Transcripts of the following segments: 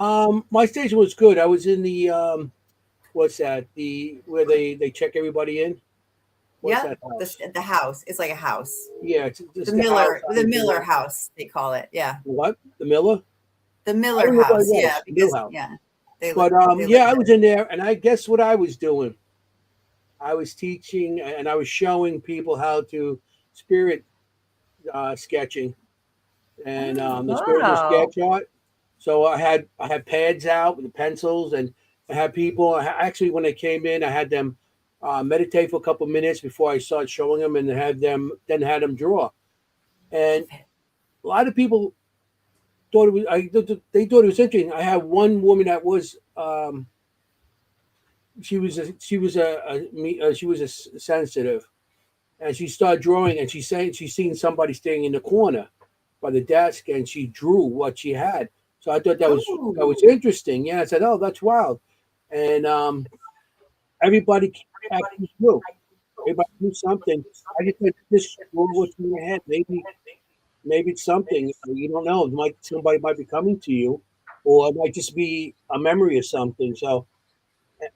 My station was good. I was in the what's that? The where they check everybody in. What's Yeah, that house? the house. It's like a house. Yeah, it's The just the house. The Miller house, they call it. Yeah. What? The Miller? The I Miller don't know what it house. Yeah, was. The Mill because House. yeah, But they live yeah, I there. was in there, and I guess what I was doing. I was teaching, and I was showing people how to spirit sketching and the spiritual Wow. sketch art. So I had pads out with the pencils, and I had people. Actually, when they came in, I had them meditate for a couple of minutes before I started showing them, and had them draw. And Love it. a lot of people thought it was. They thought it was interesting. I had one woman that was. She was a sensitive, and she started drawing, and she saying she seen somebody staying in the corner by the desk, and she drew what she had. So I thought that was Oh, interesting. Yeah, I said, "Oh, that's wild," and everybody actually drew. Everybody drew something. I just said, "Just draw what's in your head. Maybe it's something you don't know. Somebody might be coming to you, or it might just be a memory of something." So,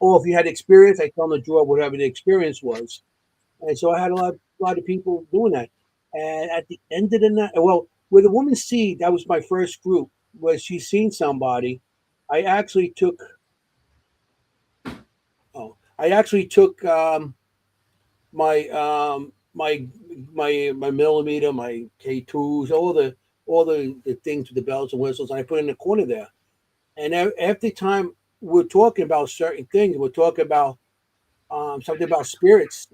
or if you had experience, I tell them to draw whatever the experience was. And so I had a lot of people doing that. And at the end of the night, well, with the woman seed, that was my first group where she seen somebody. I actually took I actually took my my millimeter, my K2s, all the things with the bells and whistles, and I put it in the corner there. And after time we're talking about certain things, we're talking about something about spirits.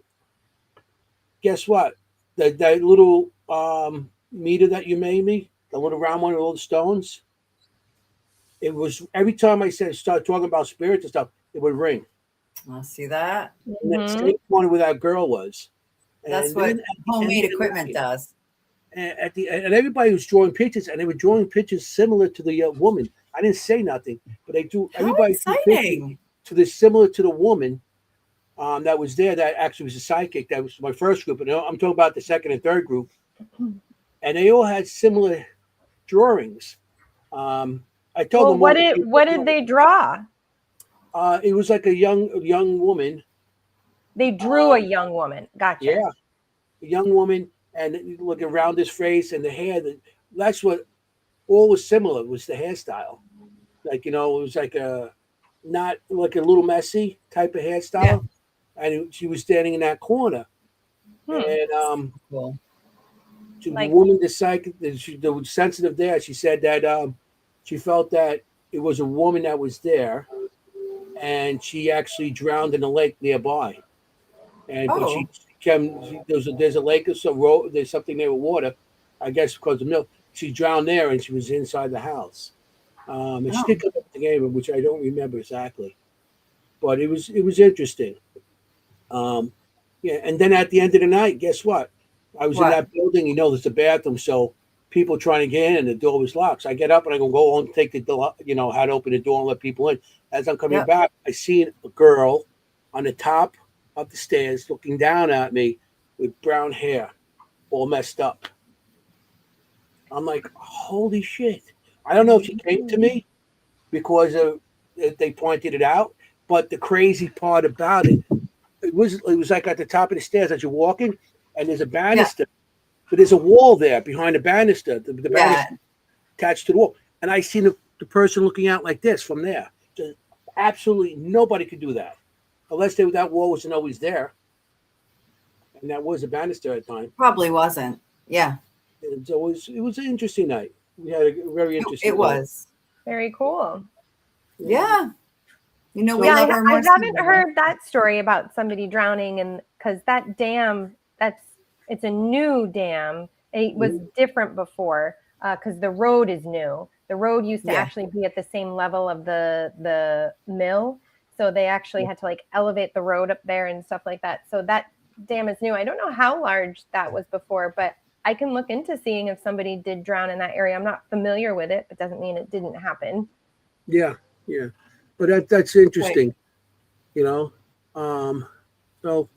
Guess what? That little meter that you made me, the little round one with all the stones. It was every time I said start talking about spirits and stuff, it would ring. I see that. And that Hmm. same corner where that girl was. That's And then what at the end homemade of the equipment night, does. and everybody was drawing pictures, and they were drawing pictures similar to the woman. I didn't say nothing, but they drew. How Everybody drew pictures exciting! to this similar to the woman that was there. That actually was a psychic. That was my first group, and I'm talking about the second and third group, and they all had similar drawings. Um, I told Well, them all. what did they draw? It was like a young woman. They drew a Um, young woman. Gotcha. yeah, a young woman, and look around his face and the hair. That's what all was similar was the hairstyle. Like it was like a not like a little messy type of Yeah. hairstyle, and she was standing in that corner. Hmm. And Cool. the Like, woman, the psychic, the sensitive there, she said that she felt that it was a woman that was there, and she actually drowned in a lake nearby. And but Oh, she came. There's a lake or so. There's something there with water, I guess because of milk. She drowned there, and she was inside the house. And she oh, did come up with the game, which I don't remember exactly, but it was interesting. Um, yeah, and then at the end of the night, guess what? I was in what? that building. There's a bathroom, so people trying to get in, and the door was locked. So I get up and I go on, take the door. How to open the door and let people in. As I'm coming Yep. back, I see a girl on the top of the stairs looking down at me with brown hair, all messed up. I'm like, holy shit! I don't know if she came to me because they pointed it out, but the crazy part about it was like at the top of the stairs as you're walking, and there's a Yeah. banister, but there's a wall there behind the banister, the Yeah. banister attached to the wall, and I seen the person looking out like this from there. Just absolutely nobody could do that unless that wall wasn't always there, and that was a banister at the time. Probably wasn't. Yeah. And so it was an interesting night. We had a very It interesting night. was. very cool. Yeah. Yeah. We Yeah, So love our I Morse haven't people. heard that story about somebody drowning, and because that dam, it's a new dam. It was mhm, different before because the road is new. The road used to Yeah. actually be at the same level of the mill, so they actually had to like elevate the road up there and stuff like that. So that dam is new. I don't know how large that was before, but I can look into seeing if somebody did drown in that area. I'm not familiar with it, but doesn't mean it didn't happen. yeah, yeah, but that's Right. interesting. You know, um, so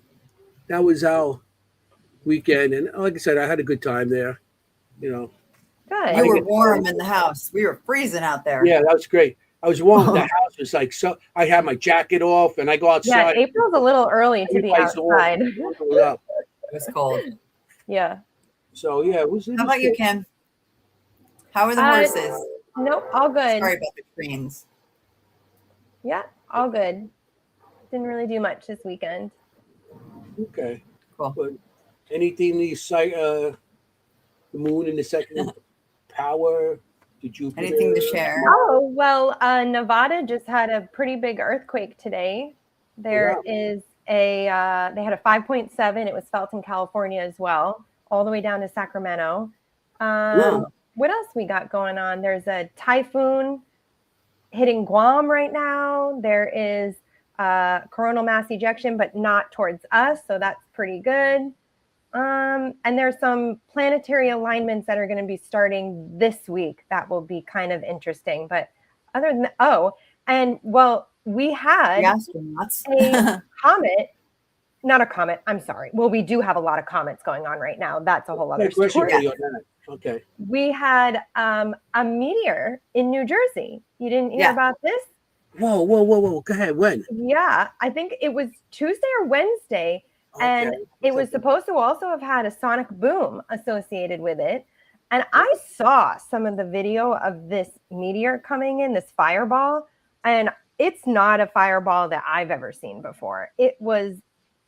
that was our weekend, and like I said, I had a good time there. You know, I You Good. didn't were get to go. warm in the house. We were freezing out there. Yeah, that was great. I was warm. The house was like so. I had my jacket off, and I go Yeah, outside. April's a little early to be Everybody's off, outside. bundled up. It was cold. Yeah. So yeah, it was. How about you, good. Kim? How are the Uh, horses? Nope, all good. Sorry about the trains. Yeah, all good. Didn't really do much this weekend. Okay. Cool. But anything the moon in the second power? Did you Anything to share? Oh, well, Nevada just had a pretty big earthquake today. There wow. is they had a 5.7. It was felt in California as well, all the way down to Sacramento. What else we got going on? There's a typhoon hitting Guam right now. There is coronal mass ejection, but not towards us, so that's pretty good. And there's some planetary alignments that are going to be starting this week. That will be kind of interesting. But other than that, we had astronauts. a comet. Not a comet. I'm sorry. Well, we do have a lot of comets going on right now. That's a whole other story. Okay. We had a meteor in New Jersey. You didn't hear about this? Whoa. Go ahead. When? Yeah, I think it was Tuesday or Wednesday. Okay. And it was supposed to also have had a sonic boom associated with it. And I saw some of the video of this meteor coming in, this fireball. And it's not a fireball that I've ever seen before. It was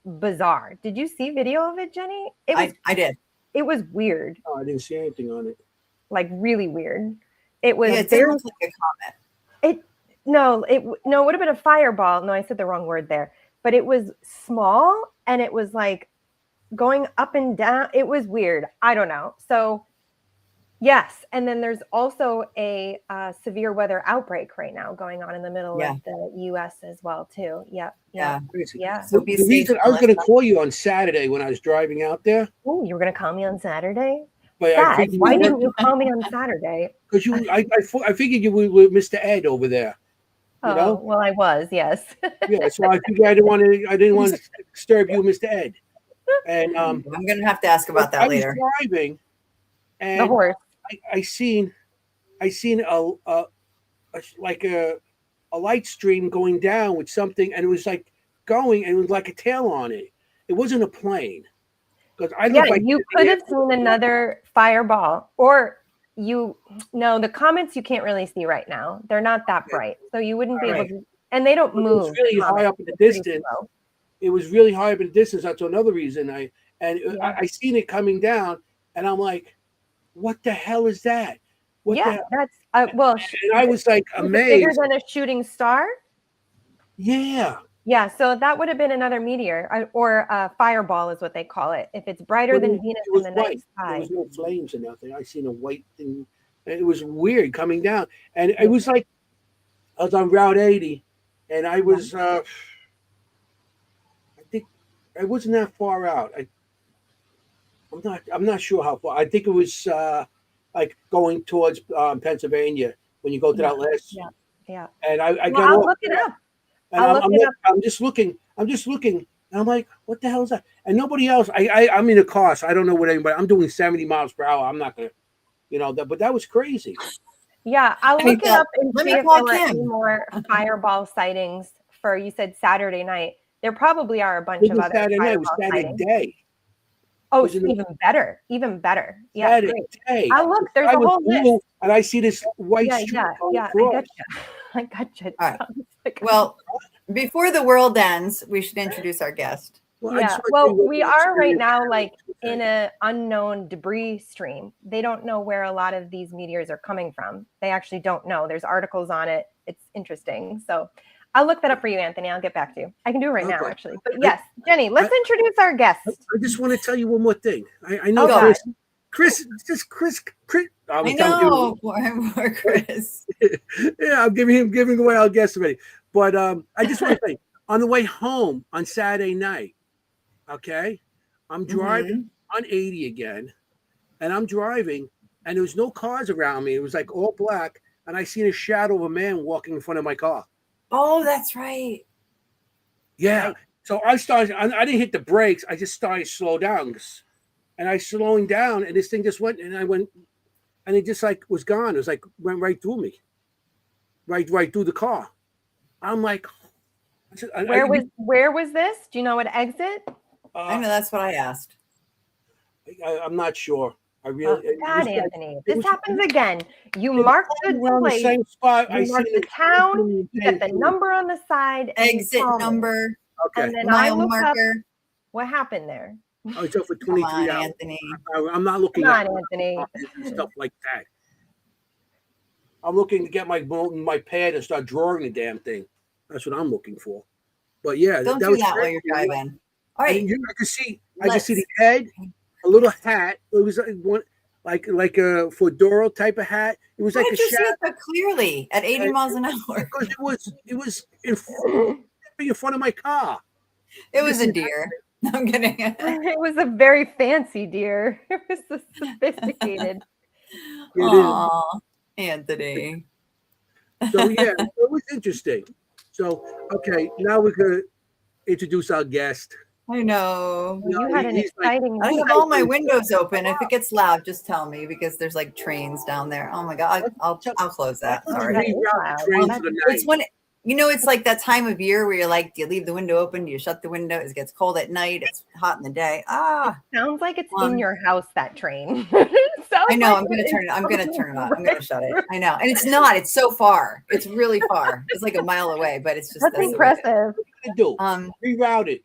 bizarre. Did you see video of it, Jenny? I did. It was weird. Oh, I didn't see anything on it. Like really weird. It was. It didn't look like a comet. It would have been a fireball. No, I said the wrong word there. But it was small and it was like going up and down. It was weird. I don't know. So yes. And then there's also a severe weather outbreak right now going on in the middle of the U.S. as well, too. Yep. Yeah. Crazy. Yeah. So the reason I was going to call you on Saturday when I was driving out there. Oh, you were going to call me on Saturday? But why didn't you call me on Saturday? Because I figured you were with Mr. Ed over there. You know? Well, I was, yes. Yeah, so I figured I didn't want to disturb you, Mr. Ed. And I'm gonna have to ask about that later. I was driving, and the horse. I seen a light stream going down with something, and it was like going, and it was like a tail on it. It wasn't a plane. Because you could have seen another fireball, or the comets you can't really see right now. They're not that bright, so you wouldn't be able to, and they don't move. It was really high up in the distance. It was really high up in the distance. That's another reason I seen it coming down, and I'm like, what the hell is that? That's and I was like amazed. Bigger than a shooting star. Yeah. Yeah, so that would have been another meteor, or a fireball is what they call it. If it's brighter than Venus in the night sky. There was no flames or nothing. I seen a white thing. And it was weird coming down. And it was like I was on Route 80, and I was I think I wasn't that far out. I'm not sure how far. I think it was like going towards Pennsylvania when you go to that last. Yeah. And I got I'll off. look it up. And I'm just looking. And I'm like, what the hell is that? And nobody else. I'm in a car, so I don't know what anybody. I'm doing 70 miles per hour. I'm not gonna, but that was crazy. Yeah, I'll look it up and see if there were any more fireball sightings for. You said Saturday night. There probably are a bunch of other Saturday night. It was fireball Saturday sightings. day. Oh, it's even better. Yeah, Saturday great. day. I'll look. There's a whole list. And I see this white streak. Yeah. I gotcha. All right. Well, before the world ends, we should introduce our guest. Well, we are right now like in an unknown debris stream. They don't know where a lot of these meteors are coming from. They actually don't know. There's articles on it. It's interesting. So I'll look that up for you, Anthony. I'll get back to you. I can do it right now, actually. But yes, Jenny, let's introduce our guest. I just want to tell you one more thing. I know Chris. I know, poor Chris. Yeah, I'm giving away our guests already. But I just want to say, on the way home on Saturday night, okay, I'm driving on 80 again, and I'm driving, and there was no cars around me. It was like all black, and I seen a shadow of a man walking in front of my car. Oh, that's right. Yeah. Right. So I didn't hit the brakes. I just started to slow down. And I slowing down, and this thing just went, and I went, and it just like was gone. It was like went right through me. right through the car. I'm like, Where was this? Do you know what exit? I know that's what I asked. I'm not sure. I Oh, really. it God, was like- Anthony, it this was- happens again. You it was mark all the around the place, same spot. I you mark seen the it. town, you get the Same number on the side, and you Exit call me. number, Okay. And then I mile look up marker. what happened there. I was up for Come 23 on, hours. Anthony. I'm not looking Come at on, Anthony. and stuff like that. I'm looking to get my pad and start drawing the damn thing. That's what I'm looking for. But yeah, Don't that do was that while crazy. you're driving. All I right. mean, I could see the head, a little hat. It was one like a fedora type of hat. It was Why like did a you see shadow it so clearly at 80 miles an hour? because it was in front of my car. It was a deer. No, I'm kidding. It was a very fancy deer. It was so sophisticated. It is. Aw, Anthony. So yeah, it was interesting. So okay, now we're gonna introduce our guest. I know. You had an he's like- exciting I week. have all my windows open. If it gets loud, just tell me because there's like trains down there. Oh my God. I'll close that. Let's Sorry. That is reroute loud. the train Well, for the It's night. when, it's like that time of year where you're like, do you leave the window open? Do you shut the window? It gets cold at night. It's hot in the day. Sounds like it's Um, in your house, that train. I know. I'm going to turn it off. I'm going to shut it. I know. And it's not. It's so far. It's really far. It's like a mile away, but it's just That's the way it is. impressive. What do? Reroute it.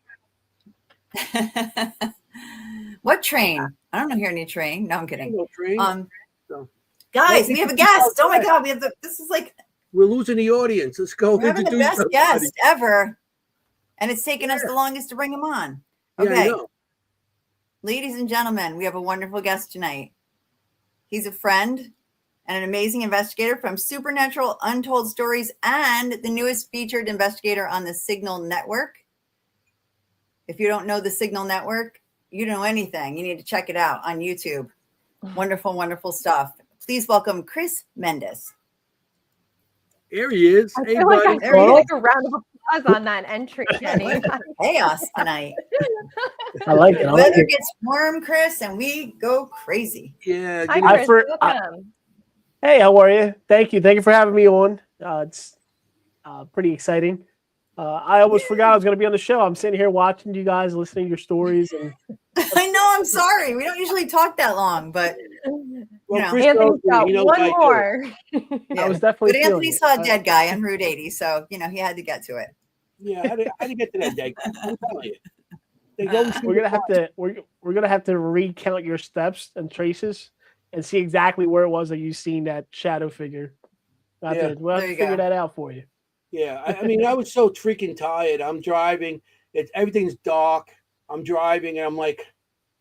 What train? I don't hear any train. No, I'm kidding. No train. So, Guys, we have a guest. Oh my God, this is like we're losing the audience. Let's go we're having the introduce best somebody. guest ever, and it's taken us the longest to bring him on. Yeah, I Okay, know. ladies and gentlemen, we have a wonderful guest tonight. He's a friend and an amazing investigator from Supernatural Untold Stories and the newest featured investigator on the Signal Network. If you don't know the Signal Network, you don't know anything. You need to check it out on YouTube. Wonderful, wonderful stuff. Please welcome Chris Mendes. Here he is. I Hey, feel like I buddy. feel like a round of applause on that entry, Jenny. Chaos tonight. I like it. I like Weather it. gets warm, Chris, and we go crazy. Yeah. Hi, give me- I Chris. for- Welcome. Hey, how are you? Thank you. Thank you for having me on. It's pretty exciting. I almost forgot I was going to be on the show. I'm sitting here watching you guys, listening to your stories, and I know. I'm sorry. We don't usually talk that long, but Well, know. Chris Anthony's knows me. got He knows one I do. more. yeah. I was definitely. But Anthony feeling saw it. a dead guy on Route 80, so he had to get to it. Yeah, how to get to that day? I'm telling you. They go We're gonna have to. We're gonna have to recount your steps and traces and see exactly where it was that you seen that shadow figure. We'll have Yeah. to, we'll have There to you figure go. that out for you. Yeah, I mean, I was so freaking tired. I'm driving. Everything's dark. I'm driving, and I'm like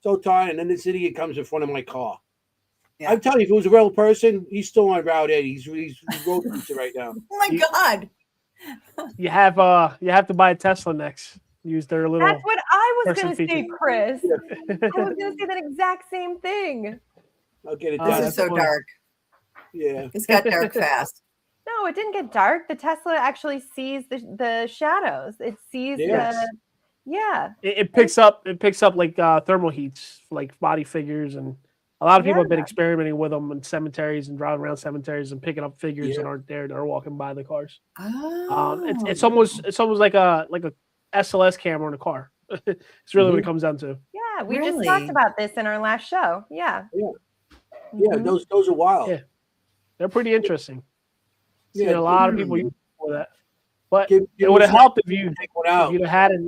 so tired. And then this idiot comes in front of my car. Yeah. I'm telling you, if it was a real person, he's still on Route 80. He's road pizza right now. Oh my God. You have to buy a Tesla next. Use their little. That's what I was person going to say, feature. Chris. I was going to say that exact same thing. I'll get it Oh, This done. is that's so funny. dark. Yeah. It's got dark fast. No, it didn't get dark. The Tesla actually sees the shadows. It sees Yes. It picks up like thermal heats, like body figures, and a lot of people have been Yeah. experimenting with them in cemeteries and driving around cemeteries and picking up figures Yeah. that aren't there. They're walking by the cars. Oh. It's almost like a SLS camera in a car. It's really what it comes down to. Yeah, we just Really? talked about this in our last show. Yeah. Yeah, Mhm. those are wild. Yeah. They're pretty interesting. Yeah, Seen a lot of people use for that, but give it me would have some- helped if you take one out. you'd have had it.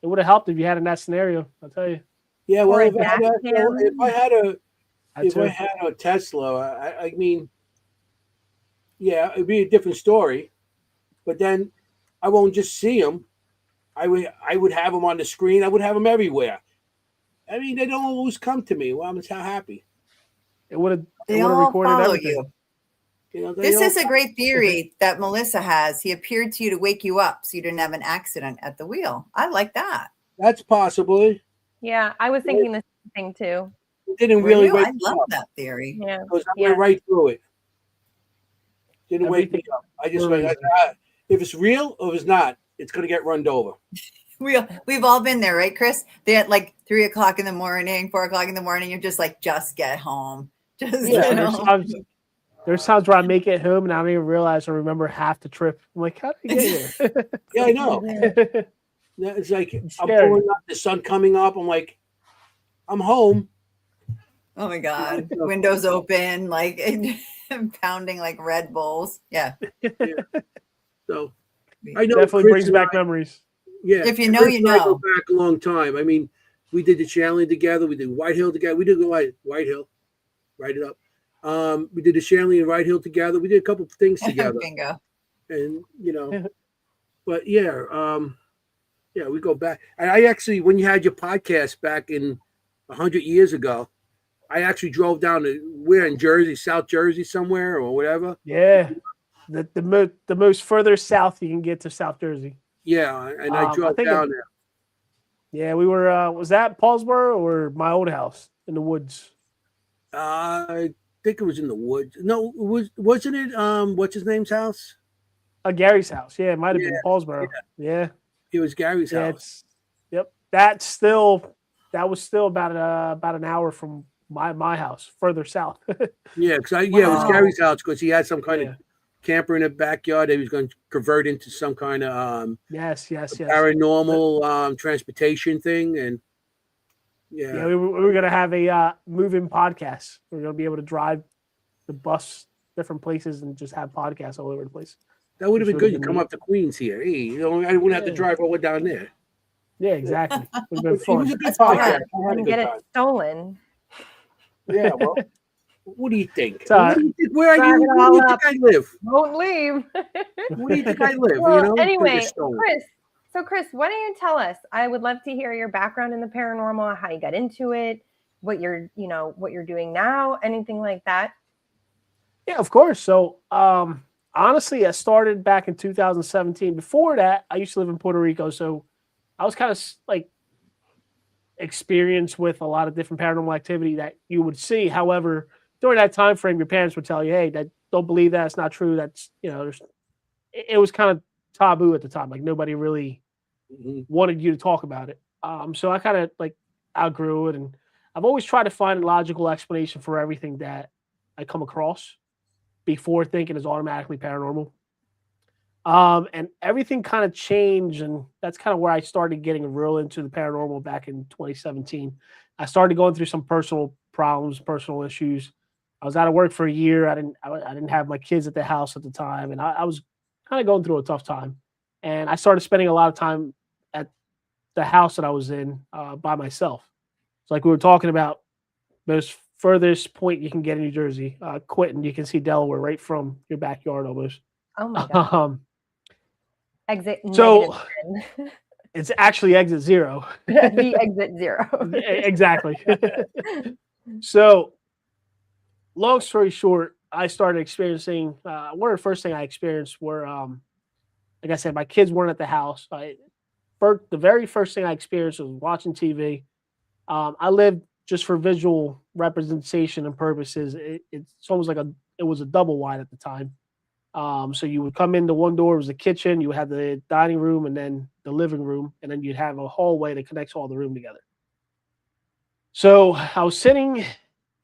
It would have helped if you had in that scenario. I'll tell you. Yeah, well, Or a if I had a, dash cam. if I had a Tesla, I mean, yeah, it'd be a different story. But then I won't just see them. I would have them on the screen. I would have them everywhere. I mean, they don't always come to me. Well, I'm just how happy. It would have. They It would have all recorded follow everything. you. You know, they This don't- is a great theory that Melissa has. He appeared to you to wake you up so you didn't have an accident at the wheel. I like that. That's possible. Yeah, I was thinking the same thing too. It didn't Were really you? wake I me love up that theory. Yeah. because I Yeah. went right through it. Didn't wake me Everything up. I just for a went. reason. If it's real or if it's not, it's going to get run over. We've all been there, right, Chris? They're at like 3 o'clock in the morning, 4 o'clock in the morning. You're just like, just get home. Just Yeah, get there's home. times There's times where I make it home and I don't even realize I remember half the trip. I'm like, how did I get here? Yeah, I know. It's It's like I'm scary. pulling up, the sun coming up. I'm like, I'm home. Oh my God. Windows open, like pounding like Red Bulls. Yeah. So I know Definitely Chris brings and back I- memories. Yeah, If you know, Chris you and I go know. back a long time. I mean, we did the Shanley together. We did White Hill together. We did the White Hill. Write it up. We did the Shanley and White Hill together. We did a couple of things together, Bingo. and but yeah, we go back. And I actually, when you had your podcast back in 100 years ago, I actually drove down to where in Jersey, South Jersey, somewhere or whatever. Yeah. The most further south you can get to South Jersey. Yeah, and I drove think down there. Yeah, we were. Was that Paulsboro or my old house in the woods? I think it was in the woods. No, wasn't it? What's his name's house? Gary's house. Yeah, it might have Yeah, been Paulsboro. Yeah, It was Gary's yeah. house. Yep. That was still about an hour from my house, further south. Yeah, because it was Wow. Gary's house because he had some kind Yeah. of camper in the backyard that he was going to convert into some kind of Yes. paranormal transportation thing, and Yeah, we were gonna have a move-in podcast. We are gonna be able to drive the bus different places and just have podcasts all over the place. that would have been Which good. would've You been come neat. up to Queens here. Hey, I wouldn't have to Yeah. drive all the way down there. Yeah, exactly. Would have been It was fun. a good That's podcast. fun. I had a And good get it time. stolen. Yeah, well, what do you think? all What do you think? Where Drive are you? it Where do all you up. think I live? Won't leave. Where do you think I live? Well, you know, anyway, Stone. Chris. So, Chris, why don't you tell us? I would love to hear your background in the paranormal, how you got into it, what you're doing now, anything like that. Yeah, of course. So, honestly, I started back in 2017. Before that, I used to live in Puerto Rico, so I was kind of like experienced with a lot of different paranormal activity that you would see. However, during that time frame, your parents would tell you, "Hey, that don't believe that. It's not true. That's it was kind of taboo at the time. Like nobody really Mhm. wanted you to talk about it. So I kind of like outgrew it, and I've always tried to find a logical explanation for everything that I come across before thinking is automatically paranormal. And everything kind of changed, and that's kind of where I started getting real into the paranormal back in 2017. I started going through some personal problems, personal issues. I was out of work for a year. I didn't have my kids at the house at the time, and I was kind of going through a tough time. And I started spending a lot of time at the house that I was in by myself. So, like we were talking about, most furthest point you can get in New Jersey, Quinton, you can see Delaware right from your backyard almost. Oh my God. Um, Exit so -10. it's actually exit 0. The exit 0. Exactly. So, long story short, I started experiencing one of the first thing I experienced were, like I said, my kids weren't at the house. The very first thing I experienced was watching TV. I lived just for visual representation and purposes. It's almost like it was a double wide at the time. So you would come into one door, it was the kitchen, you had the dining room and then the living room, and then you'd have a hallway that connects all the room together. So I was sitting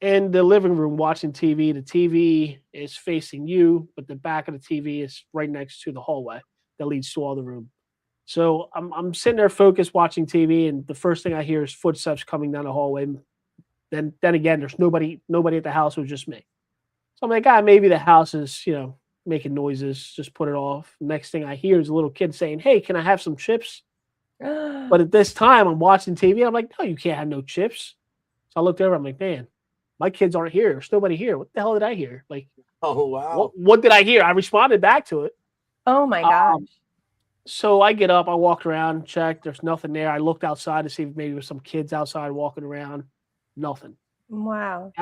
in the living room watching TV. The TV is facing you, but the back of the TV is right next to the hallway that leads to all the room. So I'm sitting there focused watching TV, and the first thing I hear is footsteps coming down the hallway. Then again, there's nobody at the house. It was just me. So I'm like, maybe the house is, making noises. Just put it off. Next thing I hear is a little kid saying, "Hey, can I have some chips?" But at this time, I'm watching TV. I'm like, "No, you can't have no chips." So I looked over. I'm like, "Man, my kids aren't here. There's nobody here. What the hell did I hear? Like, Oh wow. what did I hear?" I responded back to it. Oh my gosh. So I get up, I walked around, checked. There's nothing there. I looked outside to see if maybe there was some kids outside walking around. Nothing. Wow.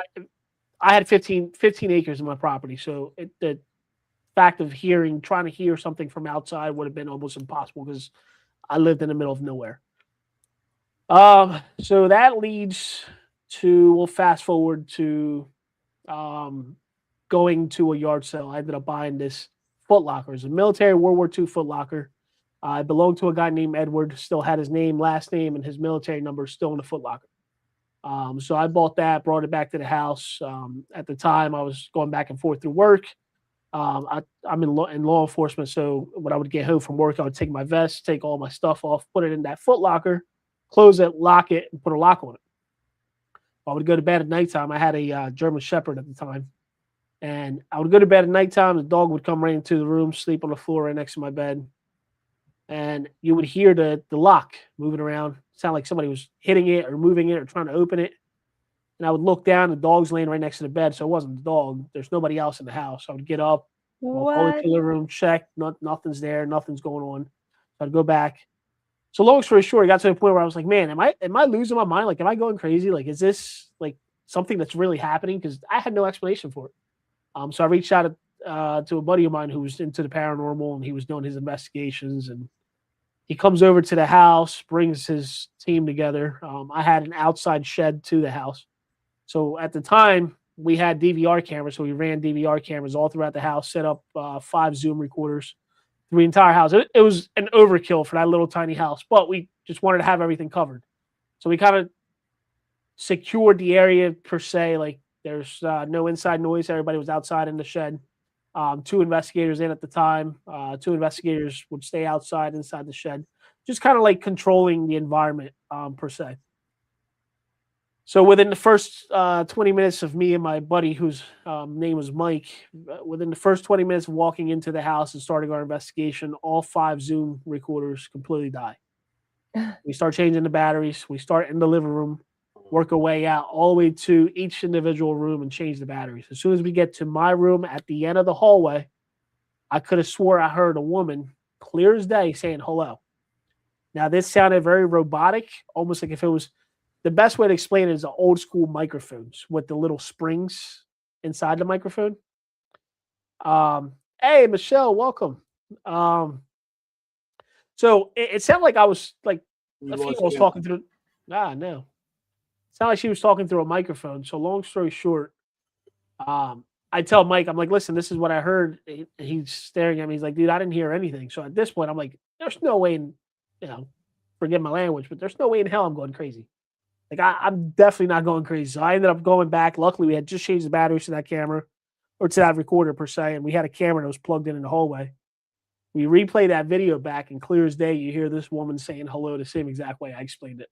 I had 15 acres in my property, so the fact of trying to hear something from outside would have been almost impossible because I lived in the middle of nowhere. So that leads to, we'll fast forward to going to a yard sale. I ended up buying this Foot Locker. It's a military World War II Foot Locker. I belonged to a guy named Edward, still had his name, last name, and his military number still in the Foot Locker. So I bought that, brought it back to the house. At the time, I was going back and forth through work. I'm in law enforcement, so when I would get home from work, I would take my vest, take all my stuff off, put it in that foot locker, close it, lock it, and put a lock on it. I would go to bed at nighttime. I had a German Shepherd at the time. And I would go to bed at nighttime. The dog would come right into the room, sleep on the floor right next to my bed. And you would hear the lock moving around. Sound like somebody was hitting it or moving it or trying to open it. And I would look down. The dog's laying right next to the bed. So it wasn't the dog. There's nobody else in the house. I would get up, walk all the way to the room, check. Nothing's there. Nothing's going on. So I'd go back. So long story short, I got to the point where I was like, man, am I losing my mind? Like, am I going crazy? Like, is this like something that's really happening? Because I had no explanation for it. So I reached out to a buddy of mine who was into the paranormal, and he was doing his investigations. And he comes over to the house, brings his team together. I had an outside shed to the house. So at the time, we had DVR cameras. So we ran DVR cameras all throughout the house, set up 5 Zoom recorders through the entire house. It was an overkill for that little tiny house, but we just wanted to have everything covered. So we kind of secured the area per se, like, there's no inside noise. Everybody was outside in the shed. 2 investigators in at the time. 2 investigators would stay outside inside the shed, just kind of like controlling the environment per se. So within the first 20 minutes of me and my buddy, whose name was Mike, within the first 20 minutes of walking into the house and starting our investigation, all 5 Zoom recorders completely die. We start changing the batteries. We start in the living room, work our way out all the way to each individual room and change the batteries. As soon as we get to my room at the end of the hallway, I could have swore I heard a woman clear as day saying hello. Now, this sounded very robotic, almost like if it was, the best way to explain it is the old school microphones with the little springs inside the microphone. Hey, Michelle, welcome. So it sounded like I was like a female was talking through. No. Sounded like she was talking through a microphone. So long story short, I tell Mike, I'm like, listen, this is what I heard. He's staring at me. He's like, dude, I didn't hear anything. So at this point, I'm like, there's no way in, forgive my language, but there's no way in hell I'm going crazy. Like, I'm definitely not going crazy. So I ended up going back. Luckily, we had just changed the batteries to that camera, or to that recorder per se, and we had a camera that was plugged in the hallway. We replay that video back, and clear as day, you hear this woman saying hello the same exact way I explained it.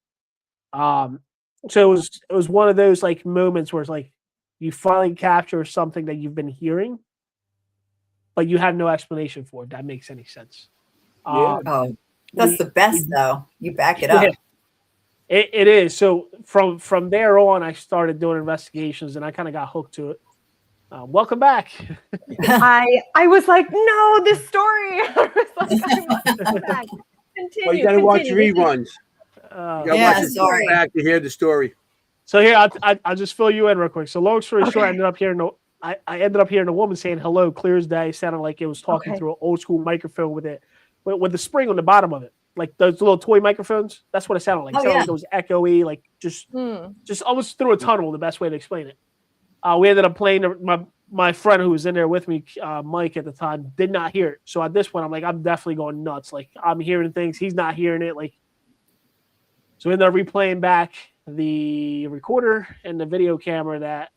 So it was one of those like moments where it's like you finally capture something that you've been hearing, but you have no explanation for it. That makes any sense. That's the best though. You back it up. It is. So from there on, I started doing investigations, and I kind of got hooked to it. Welcome back. I was like, no, this story. I was like, I must come back. Continue. Well, you got to watch reruns. Sorry. Back to hear the story. So here, I'll just fill you in real quick. So long story short, I ended up hearing a woman saying hello, clear as day. Sounded like it was talking through an old school microphone with the spring on the bottom of it, like those little toy microphones. That's what it sounded like. It sounded like it was echoey, like just almost through a tunnel. The best way to explain it. We ended up playing. My friend who was in there with me, Mike at the time, did not hear it. So at this point, I'm like, I'm definitely going nuts. Like, I'm hearing things, he's not hearing it. Like, so we ended up replaying back the recorder and the video camera that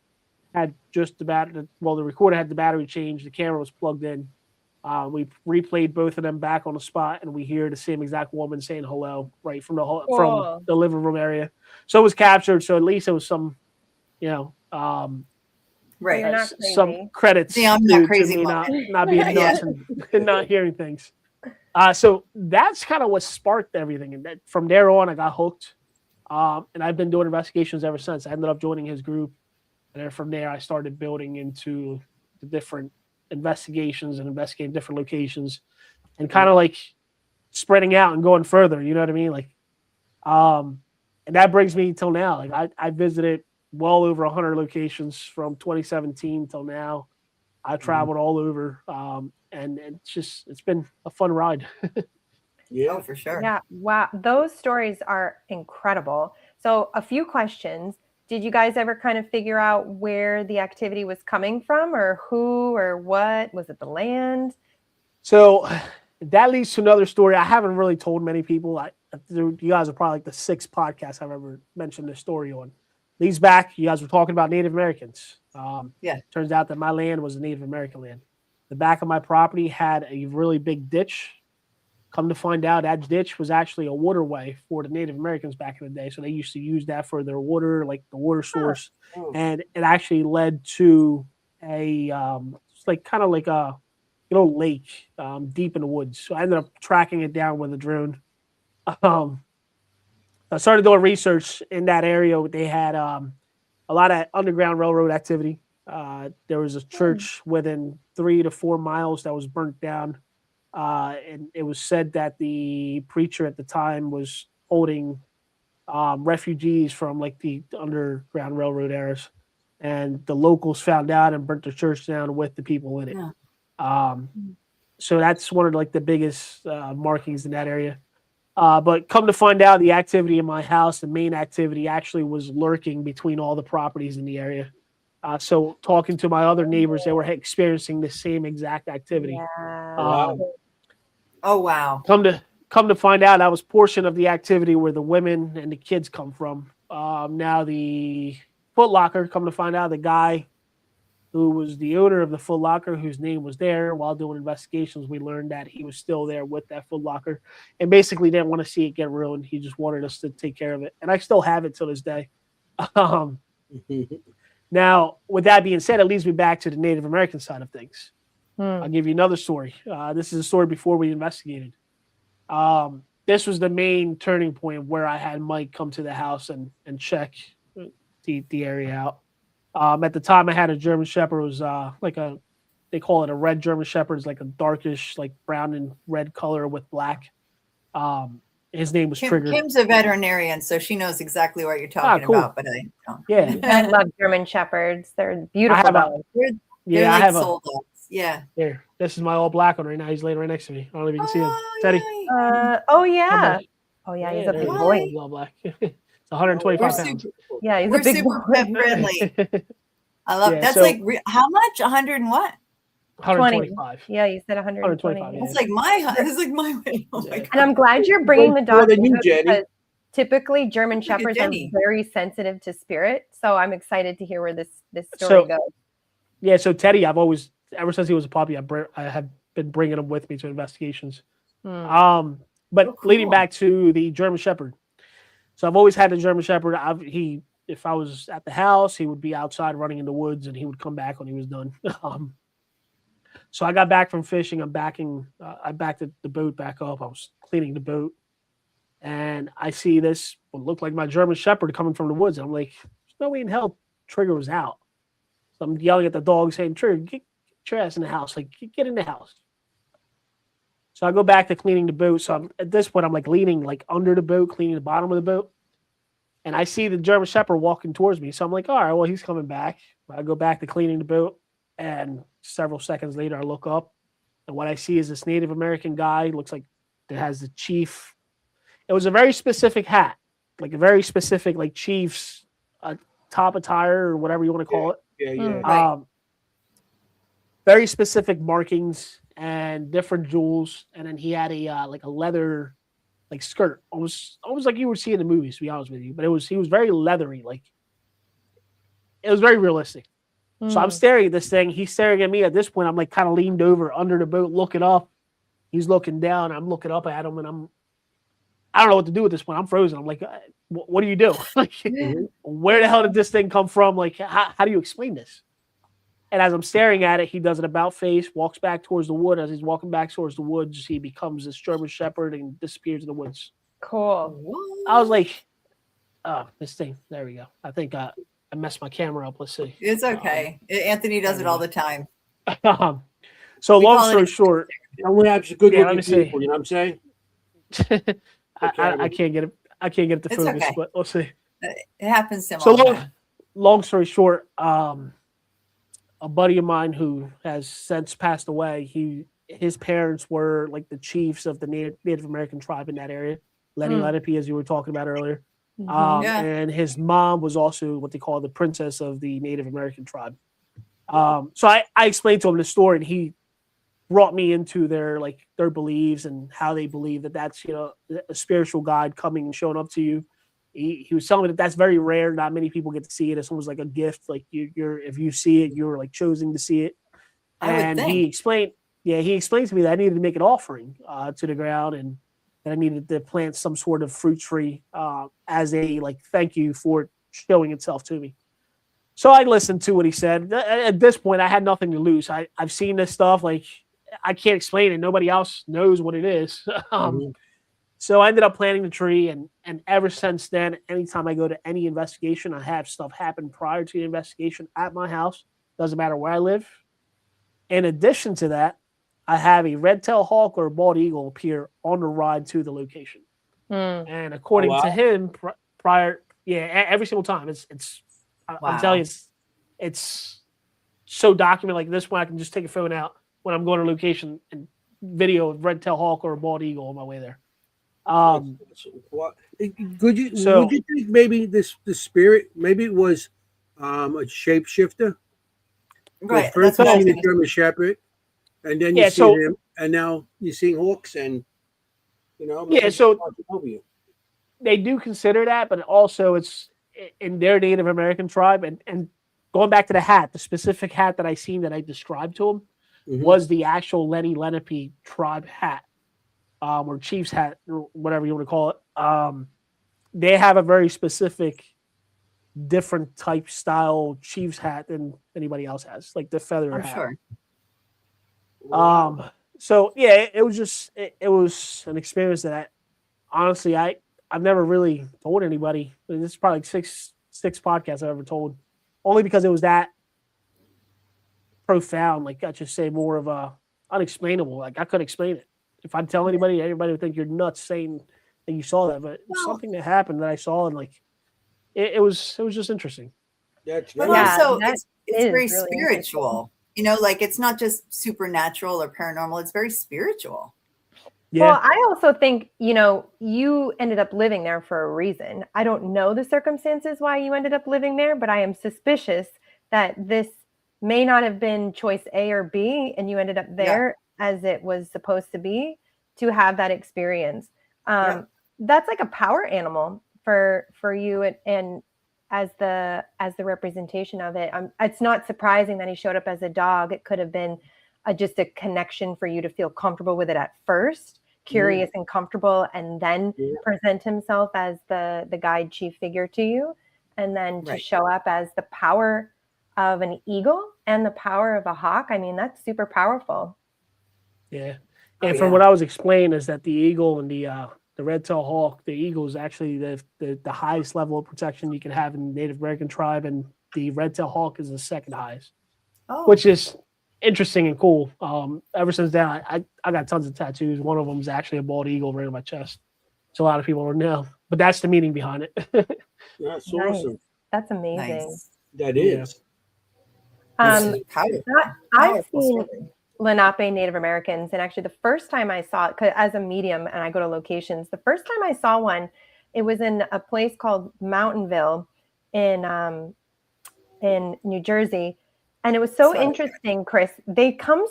had just the recorder had the battery changed, the camera was plugged in. We replayed both of them back on the spot, and we hear the same exact woman saying hello right from the living room area. So it was captured. So at least it was some, right, some credits. See, I'm not crazy, to me not being nuts and not hearing things. So that's kind of what sparked everything, and that, from there on, I got hooked. And I've been doing investigations ever since. I ended up joining his group, and then from there, I started building into the different investigations and investigating different locations, and kind of like spreading out and going further. You know what I mean? Like, and that brings me till now. Like, I visited well over 100 locations from 2017 till now. I traveled all over, and it's been a fun ride. Yeah, for sure. Yeah. Wow. Those stories are incredible. So a few questions. Did you guys ever kind of figure out where the activity was coming from, or who or what? Was it the land? So that leads to another story I haven't really told many people. You guys are probably like the 6th podcast I've ever mentioned this story on. leads back. You guys were talking about Native Americans. Yeah. Turns out that my land was a Native American land. The back of my property had a really big ditch. Come to find out, that ditch was actually a waterway for the Native Americans back in the day. So they used to use that for their water, like the water source. Oh. And it actually led to a it's like kind of like a lake deep in the woods. So I ended up tracking it down with a drone. I started doing research in that area. They had a lot of underground railroad activity. There was a church within 3 to 4 miles that was burnt down. And it was said that the preacher at the time was holding refugees from like the Underground Railroad eras. And the locals found out and burnt the church down with the people in it. Yeah. So that's one of like the biggest markings in that area. But come to find out, the activity in my house, the main activity actually was lurking between all the properties in the area. So talking to my other neighbors, they were experiencing the same exact activity. Yeah. Wow. Oh, wow. Come to find out, that was portion of the activity where the women and the kids come from. Now the Foot Locker, come to find out, the guy who was the owner of the Foot Locker, whose name was there, while doing investigations, we learned that he was still there with that Foot Locker and basically didn't want to see it get ruined. He just wanted us to take care of it. And I still have it till this day. Now, with that being said, it leads me back to the Native American side of things. I'll give you another story. This is a story before we investigated. This was the main turning point where I had Mike come to the house and check the area out. At the time, I had a German Shepherd. It was they call it a red German Shepherd. It's like a darkish, like brown and red color with black. His name was Trigger. Kim's a veterinarian, so she knows exactly what you're talking cool. about, but I don't. Yeah. I love German Shepherds. They're beautiful dogs. They're I like have soul dogs. Yeah. Here, this is my all black one right now. He's laying right next to me. I don't know if you can see him. Teddy. Oh yeah. Oh yeah, he's a there big he is. boy. He's all black. It's 125 We're pounds. Yeah, he's We're a big super boy. pet friendly. I love Yeah, that's so- like how much? 100 and what? 125. Yeah, you said 120. 125, yeah. That's like my weight. Oh my Yeah. god. And I'm glad you're bringing the More dog than you, into it Jenny. because typically German Look at Shepherds are Jenny. very sensitive to spirit. So I'm excited to hear where this story So- goes. Yeah, so Teddy, I've always, ever since he was a puppy, I have been bringing him with me to investigations. But Oh, cool. leading back to the German Shepherd. So I've always had the German Shepherd. If I was at the house, he would be outside running in the woods, and he would come back when he was done. So I got back from fishing. I backed the boat back up. I was cleaning the boat, and I see this what looked like my German Shepherd coming from the woods. And I'm like, there's no way in hell Trigger was out. So I'm yelling at the dog saying, Trigger, get your ass in the house. Like, get in the house. So I go back to cleaning the boat. So at this point, I'm like leaning like under the boat, cleaning the bottom of the boat. And I see the German Shepherd walking towards me. So I'm like, all right, well, he's coming back. I go back to cleaning the boat. And several seconds later, I look up. And what I see is this Native American guy. Looks like that has the chief. It was a very specific hat. Like a very specific like chief's top attire or whatever you want to call it. Yeah. Right. Very specific markings and different jewels, and then he had a like a leather like skirt, almost like you would see in the movies. To be honest with you, but he was very leathery, like it was very realistic. So I'm staring at this thing. He's staring at me. At this point, I'm like kind of leaned over under the boat, looking up. He's looking down. I'm looking up at him, and I don't know what to do at this point. I'm frozen. I'm like, what do you do? Like, where the hell did this thing come from? Like, how do you explain this? And as I'm staring at it, he does an about face, walks back towards the wood. As he's walking back towards the woods, he becomes this German Shepherd and disappears in the woods. Cool. I was like, oh, this thing. There we go. I think I messed my camera up. Let's see. It's okay. Anthony does it all the time. So We long call it story a- short, Only have good Yeah, let looking me see. people, you know what I'm saying? I can't get it. I can't get it to It's focus, okay. but let's see. It happens to him So all the time. long story short, a buddy of mine who has since passed away, his parents were like the chiefs of the Native American tribe in that area, Lenni Lenape, as you were talking about earlier. Yeah. And his mom was also what they call the princess of the Native American tribe. So I explained to him the story, and he brought me into their beliefs and how they believe that that's a spiritual guide coming and showing up to you. he was telling me that that's very rare. Not many people get to see it. It's almost like a gift. Like you're if you see it, you're like choosing to see it. I would And think. he explained to me that I needed to make an offering to the ground, and that I needed to plant some sort of fruit tree as a like thank you for it showing itself to me. So I listened to what he said. At this point, I had nothing to lose. I've seen this stuff. Like, I can't explain it. Nobody else knows what it is. So I ended up planting the tree, and ever since then, anytime I go to any investigation, I have stuff happen prior to the investigation at my house. Doesn't matter where I live. In addition to that, I have a red-tailed hawk or a bald eagle appear on the ride to the location. And according to him, every single time, I'm telling you, it's so documented. Like this one, I can just take a phone out when I'm going to a location and video of red-tailed hawk or a bald eagle on my way there. Would you think maybe the spirit, maybe it was a shapeshifter? Right. First you see the German Shepherd, and then you see him, and now you're seeing hawks, and so they do consider that, but also it's in their Native American tribe, and going back to the hat, the specific hat that I seen that I described to him was the actual Lenni Lenape tribe hat, or chief's hat, or whatever you want to call it. They have a very specific, different type style chief's hat than anybody else has, like the feather hat. Sure. So yeah, it was an experience that honestly I've never really told anybody. This is probably like six podcasts I've ever told, only because it was that profound. Like I just say more of a unexplainable. Like I couldn't explain it. If I tell anybody, everybody would think you're nuts saying that you saw that. But it was something that happened that I saw, and like it was just interesting. But also it's very really spiritual. Like it's not just supernatural or paranormal. It's very spiritual. Yeah. Well, I also think, you ended up living there for a reason. I don't know the circumstances why you ended up living there, but I am suspicious that this may not have been choice A or B, and you ended up there as it was supposed to be to have that experience. That's like a power animal for you, and as the representation of it. It's not surprising that he showed up as a dog. It could have been just a connection for you to feel comfortable with it at first, curious and comfortable, and then present himself as the guide chief figure to you, and then to show up as the power of an eagle and the power of a hawk. I mean, that's super powerful. Yeah. And from what I was explained is that the eagle and the red-tailed hawk, the eagle is actually the highest level of protection you can have in the Native American tribe, and the red-tailed hawk is the second highest, which is interesting and cool. Ever since then, I got tons of tattoos. One of them is actually a bald eagle right on my chest. So a lot of people don't know, but that's the meaning behind it. That's awesome. That's amazing. Nice. That is. I've seen Lenape Native Americans, and actually the first time I saw it, as a medium and I go to locations, the first time I saw one, it was in a place called Mountainville in New Jersey. And it was so interesting, Chris. They come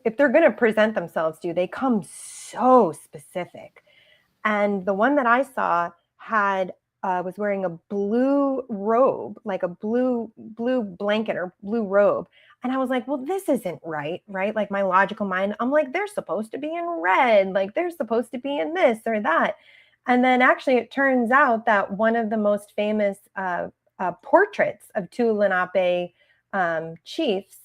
if they're going to present themselves to you, they come so specific. And the one that I saw was wearing a blue robe, like a blue blanket or blue robe. And I was like, well, this isn't right? Like my logical mind, I'm like, they're supposed to be in red. Like they're supposed to be in this or that. And then actually it turns out that one of the most famous portraits of two Lenape chiefs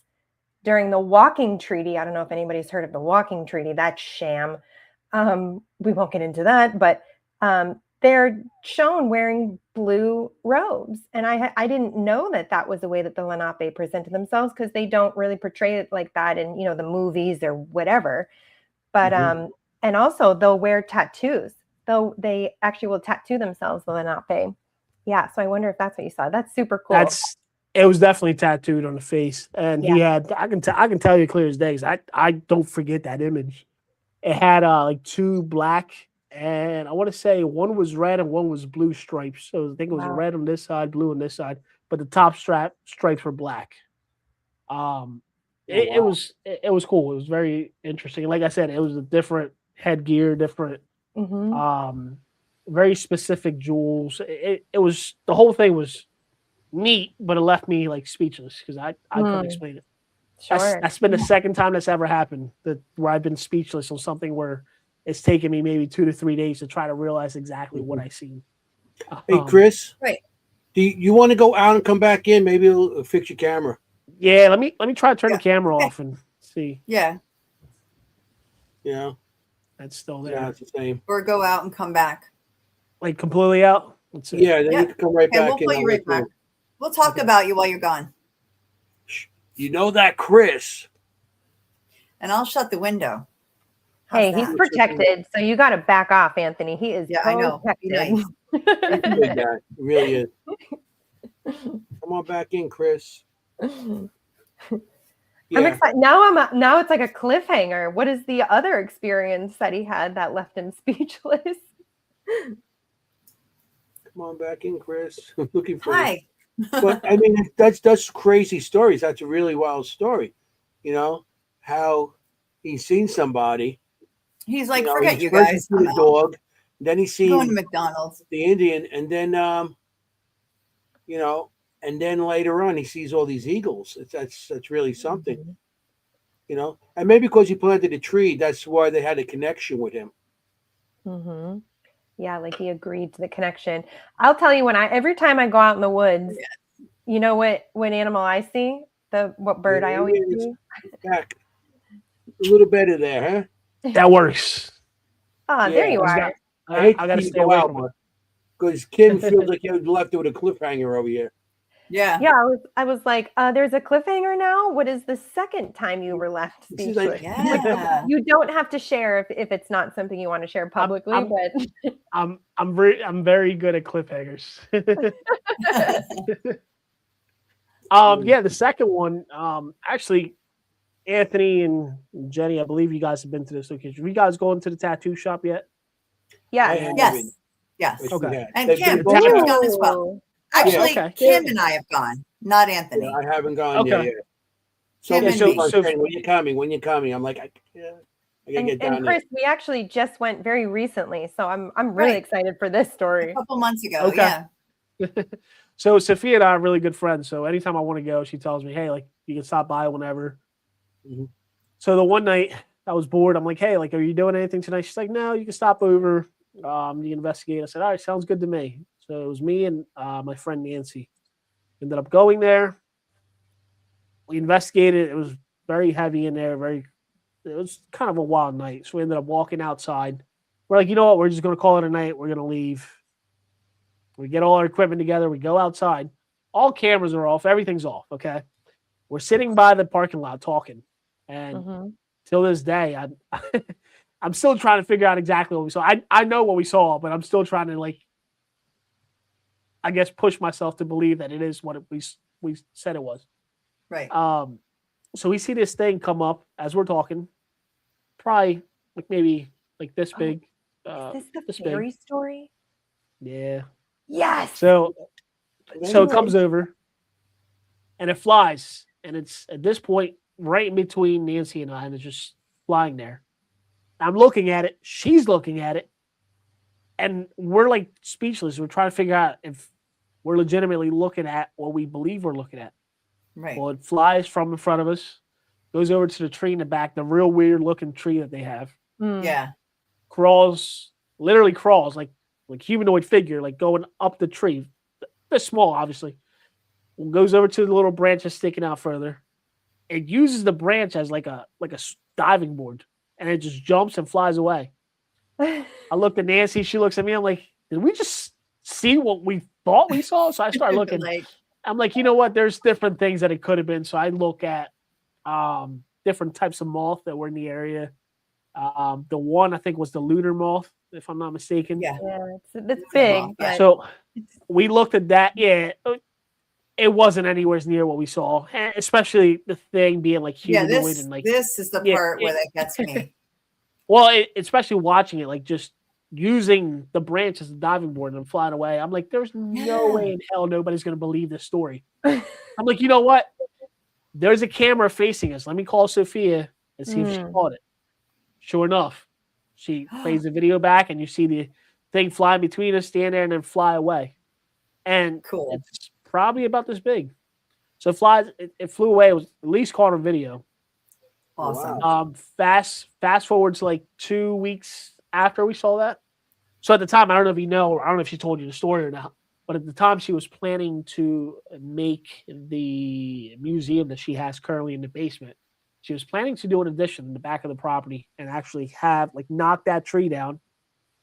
during the Walking Treaty. I don't know if anybody's heard of the Walking Treaty. That's sham. We won't get into that, but they're shown wearing blue robes. And I didn't know that was the way that the Lenape presented themselves, because they don't really portray it like that in, the movies or whatever. But, and also they'll wear tattoos. Though they actually will tattoo themselves, the Lenape. Yeah. So I wonder if that's what you saw. That's super cool. It was definitely tattooed on the face. And he had, I can tell you clear as day, because I don't forget that image. It had like two black, and I want to say one was red and one was blue stripes. So I think it was red on this side, blue on this side, but the top stripes were black. It was cool. It was very interesting. Like I said, it was a different headgear, different very specific jewels. It was, the whole thing was neat, but it left me like speechless because I couldn't explain it. Sure. That's been the second time that's ever happened, where I've been speechless on something where it's taken me maybe 2 to 3 days to try to realize exactly what I seen. Hey, Chris. Right. Do you want to go out and come back in? Maybe it'll fix your camera. Yeah, let me try to turn the Yeah. camera Okay. off and see. Yeah. You know, That's still there. yeah, it's the same. Or go out and come back. Like completely out. Let's see. Yeah, then Yeah. you can come right Okay, back we'll in. pull you right back. We'll talk about you while you're gone. You know that, Chris. And I'll shut the window. How's Hey, that? he's protected, so you got to back off, Anthony. He is Yeah, I know. Be protected. nice. He did that. It really is. Come on back in, Chris. I'm Yeah. excited. Now it's like a cliffhanger. What is the other experience that he had that left him speechless? Come on back in, Chris. I'm looking for you. Hi. But I mean, that's crazy stories. That's a really wild story. You know how he's seen somebody. He's like, You know, forget he's you first guys. seen I'm the out. dog, then he's Going to seen McDonald's. the Indian, and then you know, and then later on he sees all these eagles. That's really something. Mm-hmm. You know, and maybe because he planted a tree, that's why they had a connection with him. Mm-hmm. Yeah, like he agreed to the connection. I'll tell you, every time I go out in the woods, you know what animal I see? What bird I always see? Back a little better there, huh? That works. Oh, there Yeah, you I are. hate I to gotta see you stay go away out, from it. because Kim feels like you left it with a cliffhanger over here. Yeah. Yeah, I was like, there's a cliffhanger now. What is the second time you were left This is like- speechless? Yeah. You don't have to share if it's not something you want to share publicly, but I'm very good at cliffhangers. Yeah, the second one, actually, Anthony and Jenny, I believe you guys have been to this location. Have you guys going to the tattoo shop yet? yeah. I haven't. Yes. Yes. Yes, Okay. we have. And They've Kim, been both Kim's out. gone as well. Actually, okay. Kim and I have gone, not Anthony. Yeah, I haven't gone Okay. there yet. So Kim many and people me. are saying, when you coming? When you coming? I'm like, I gotta get down And Chris, we actually just went very recently, so I'm really Right. excited for this story. A couple months ago. Okay. Yeah. So Sophia and I are really good friends. So anytime I want to go, she tells me, "Hey, like you can stop by whenever." Mhm. So the one night I was bored, I'm like, "Hey, like, are you doing anything tonight?" She's like, "No, you can stop over. You can investigate." I said, "All right, sounds good to me." So it was me and my friend Nancy. Ended up going there. We investigated. It was very heavy in there. It was kind of a wild night. So we ended up walking outside. We're like, you know what? We're just going to call it a night. We're going to leave. We get all our equipment together. We go outside. All cameras are off. Everything's off. Okay. We're sitting by the parking lot talking. And Mhm. till this day, I'm still trying to figure out exactly what we saw. I know what we saw, but I'm still trying to, like, I guess, push myself to believe that it is what we said it was. Right. So we see this thing come up as we're talking, probably like maybe like this big. Is this the this fairy big. story? Yeah. Yes. So there. it comes over, and it flies, and it's at this point right in between Nancy and I, and it's just flying there. I'm looking at it. She's looking at it, and we're like speechless. We're trying to figure out if we're legitimately looking at what we believe we're looking at. Right. Well, it flies from in front of us, goes over to the tree in the back, the real weird looking tree that they have. Mm. Yeah. Literally crawls like humanoid figure, like going up the tree. They're small, obviously. Goes over to the little branches sticking out further. It uses the branch as like a diving board, and it just jumps and flies away. I looked at Nancy. She looks at me. I'm like, did we just see what we thought we saw? So I start looking. Like, I'm like, you know what? There's different things that it could have been. So I look at different types of moth that were in the area. The one I think was the lunar moth, if I'm not mistaken. yeah. Yeah, it's big. Yeah. But So we looked at that. Yeah, it wasn't anywhere near what we saw, especially the thing being like Yeah. humanoid and like. This is the Yeah, part where that gets me. Well, especially watching it, like just using the branch as a diving board and flying away. I'm like, there's no Yeah. way in hell nobody's going to believe this story. I'm like, you know what? There's a camera facing us. Let me call Sophia and see if she caught it. Sure enough, she plays the video back, and you see thing flying between us, stand there, and then fly away. And Cool. it's probably about this big. So it flew away. It was at least caught on video. Awesome. Wow. Fast forward to like 2 weeks after we saw that. So at the time, I don't know if you know, I don't know if she told you the story or not, but at the time she was planning to make the museum that she has currently in the basement. She was planning to do an addition in the back of the property and actually have like knock that tree down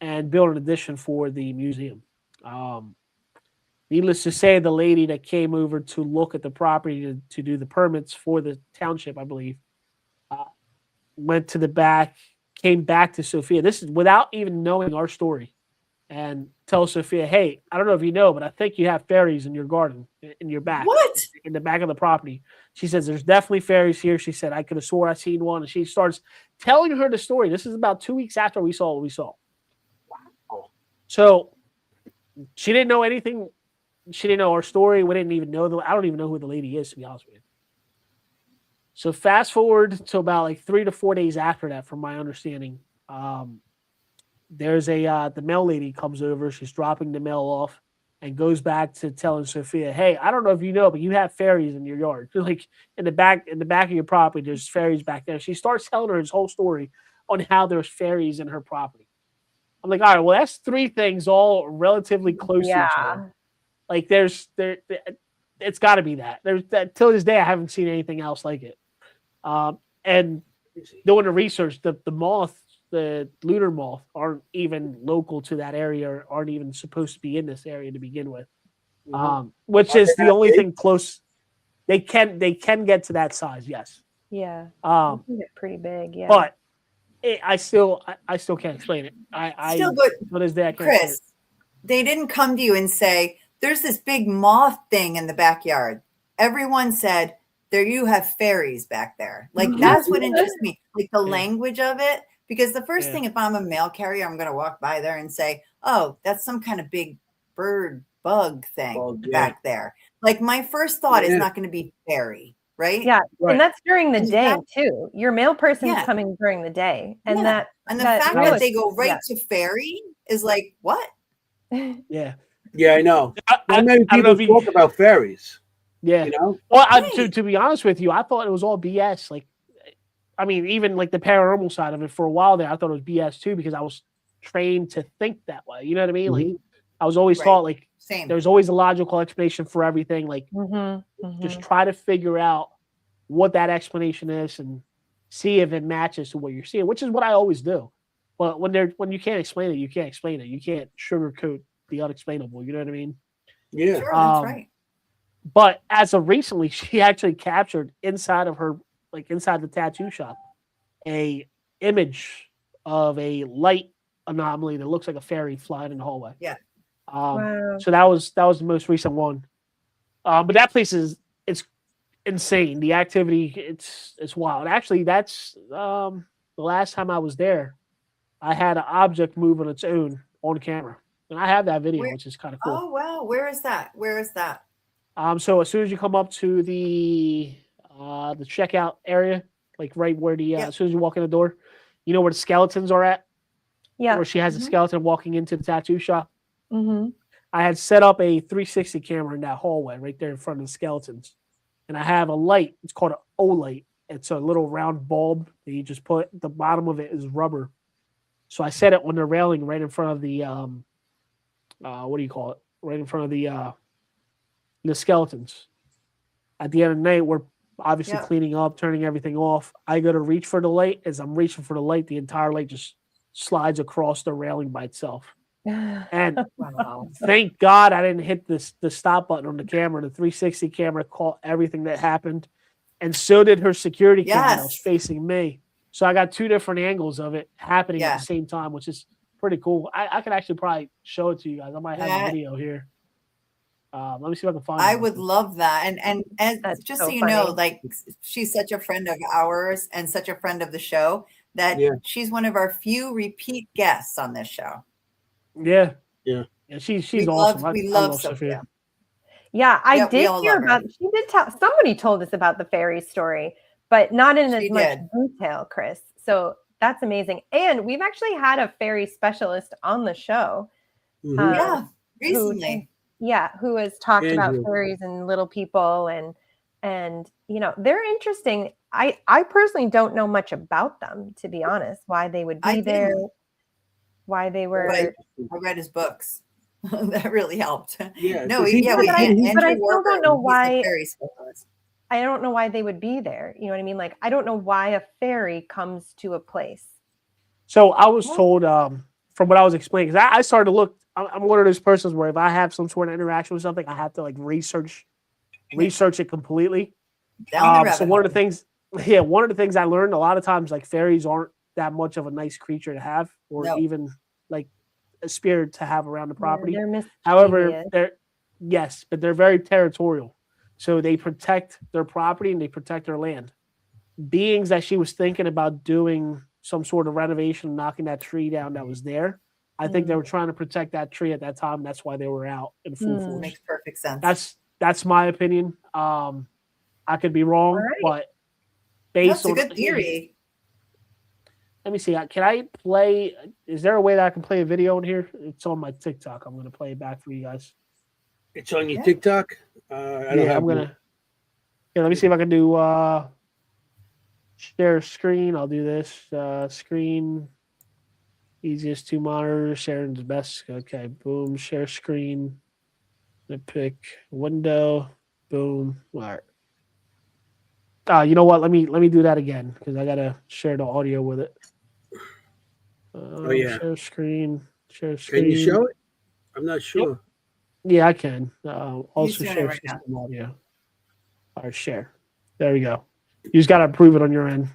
and build an addition for the museum. Needless to say, the lady that came over to look at the property to do the permits for the township, I believe, went to the back, came back to Sophia. This is without even knowing our story, and tells Sophia, "Hey, I don't know if you know, but I think you have fairies in your garden, in your back, What? in the back of the property." She says, "There's definitely fairies here." She said, "I could have swore I seen one." And she starts telling her the story. This is about 2 weeks after we saw what we saw. Wow. So she didn't know anything. She didn't know our story. We didn't even know. I don't even know who the lady is, to be honest with you. So fast forward to about like 3 to 4 days after that, from my understanding, there's the mail lady comes over. She's dropping the mail off and goes back to telling Sophia, "Hey, I don't know if you know, but you have fairies in your yard. Like in the back of your property, there's fairies back there." She starts telling her his whole story on how there's fairies in her property. I'm like, all right, well, that's 3 things all relatively close to each other. Like it's got to be that. There's that till this day I haven't seen anything else like it. And doing the research, the lunar moth aren't even local to that area, or aren't even supposed to be in this area to begin with. Which Are is they the that only big? thing close. They can get to that size, yes. Yeah. They're pretty big, yeah. But I still can't explain it. Still, but to this day I can't explain Chris, they didn't come to you and say, "There's this big moth thing in the backyard." Everyone said, "There, you have fairies back there." Like that's what interests me, like the language of it. Because the first thing, if I'm a mail carrier, I'm going to walk by there and say, "Oh, that's some kind of big bird bug thing back there." Like my first thought is not going to be fairy, right? Yeah, Right. and that's during the And day that- too. Your mail person's Yeah. coming during the day, and Yeah. And the fact that they go right to fairy is like, what? Yeah. Yeah, I know. I Not many don't know people if you- talk about fairies. Yeah. You know? Well, Right. to be honest with you, I thought it was all BS. Like, I mean, even like the paranormal side of it for a while there, I thought it was BS too, because I was trained to think that way. You know what I mean? Like, I was always Right. taught like Same. there's always a logical explanation for everything. Like, just try to figure out what that explanation is and see if it matches to what you're seeing, which is what I always do. But when you can't explain it, you can't explain it. You can't sugarcoat the unexplainable. You know what I mean? Yeah. Sure, that's right. But as of recently, she actually captured inside the tattoo shop, a image of a light anomaly that looks like a fairy flying in the hallway. Yeah. Wow. So that was the most recent one. But that place it's insane. The activity, it's wild. Actually, that's the last time I was there. I had an object move on its own on camera, and I have that video, which is kind of cool. Oh wow, where is that? Where is that? So as soon as you come up to the checkout area, like right where as soon as you walk in the door, you know where the skeletons are at? Yeah. Where she has a skeleton walking into the tattoo shop. Mm-hmm. I had set up a 360 camera in that hallway right there in front of the skeletons. And I have a light. It's called an O-light. It's a little round bulb that you just put. The bottom of it is rubber. So I set it on the railing right in front of the what do you call it? Right in front of the skeletons. At the end of the night, we're obviously cleaning up, turning everything off. I go to reach for the light. As I'm reaching for the light, the entire light just slides across the railing by itself. And Wow. thank God I didn't hit the stop button on the camera. The 360 camera caught everything that happened. And so did her security camera that was facing me. So I got 2 different angles of it happening at the same time, which is pretty cool. I could actually probably show it to you guys. I might have a video here. Let me see if I can find it. I would love that. And That's just so so you funny. know, like she's such a friend of ours and such a friend of the show that she's one of our few repeat guests on this show. Yeah. Yeah. And she's awesome. We love Sophia. Yeah, I we did all hear love her. about. She did tell. Somebody told us about the fairy story, but not in as much detail, Chris. So that's amazing. And we've actually had a fairy specialist on the show. Mhm. Yeah, recently. who has talked about Andrew. fairies and little people, and you know, they're interesting. I personally don't know much about them, to be honest, why they would I be there, didn't, why they but were. I read his books. That really helped. Yeah, No, 'cause he- yeah, Yeah, we but I Andrew still Warburton, don't know he's a why. fairy specialist. I don't know why they would be there. You know what I mean? Like, I don't know why a fairy comes to a place. So I was told from what I was explaining, because I started to look. I'm one of those persons where if I have some sort of interaction with something, I have to like research it completely. Down the So rabbit one of the hole. things, one of the things I learned a lot of times, like fairies aren't that much of a nice creature to have, or No. even like a spirit to have around the property. They're mischievous. However, but they're very territorial. So they protect their property and they protect their land. Beings that she was thinking about doing some sort of renovation, knocking that tree down that was there. I think they were trying to protect that tree at that time. That's why they were out in full force. Makes perfect sense. That's my opinion. I could be wrong, Right. but based That's a on good theory. Let me see. Can I play? Is there a way that I can play a video in here? It's on my TikTok. I'm going to play it back for you guys. It's on your Yeah. TikTok. I don't have. I'm gonna. Yeah, let me see if I can do share screen. I'll do this screen. Easiest to monitor. Sharing's best. Okay, boom. Share screen. I pick window. Boom. All right. You know what? Let me do that again because I gotta share the audio with it. Oh yeah. Share screen. Share screen. Can you show it? I'm not sure. Yeah, I can. Also doing it share right now. system audio. All right, share. There we go. You just gotta approve it on your end.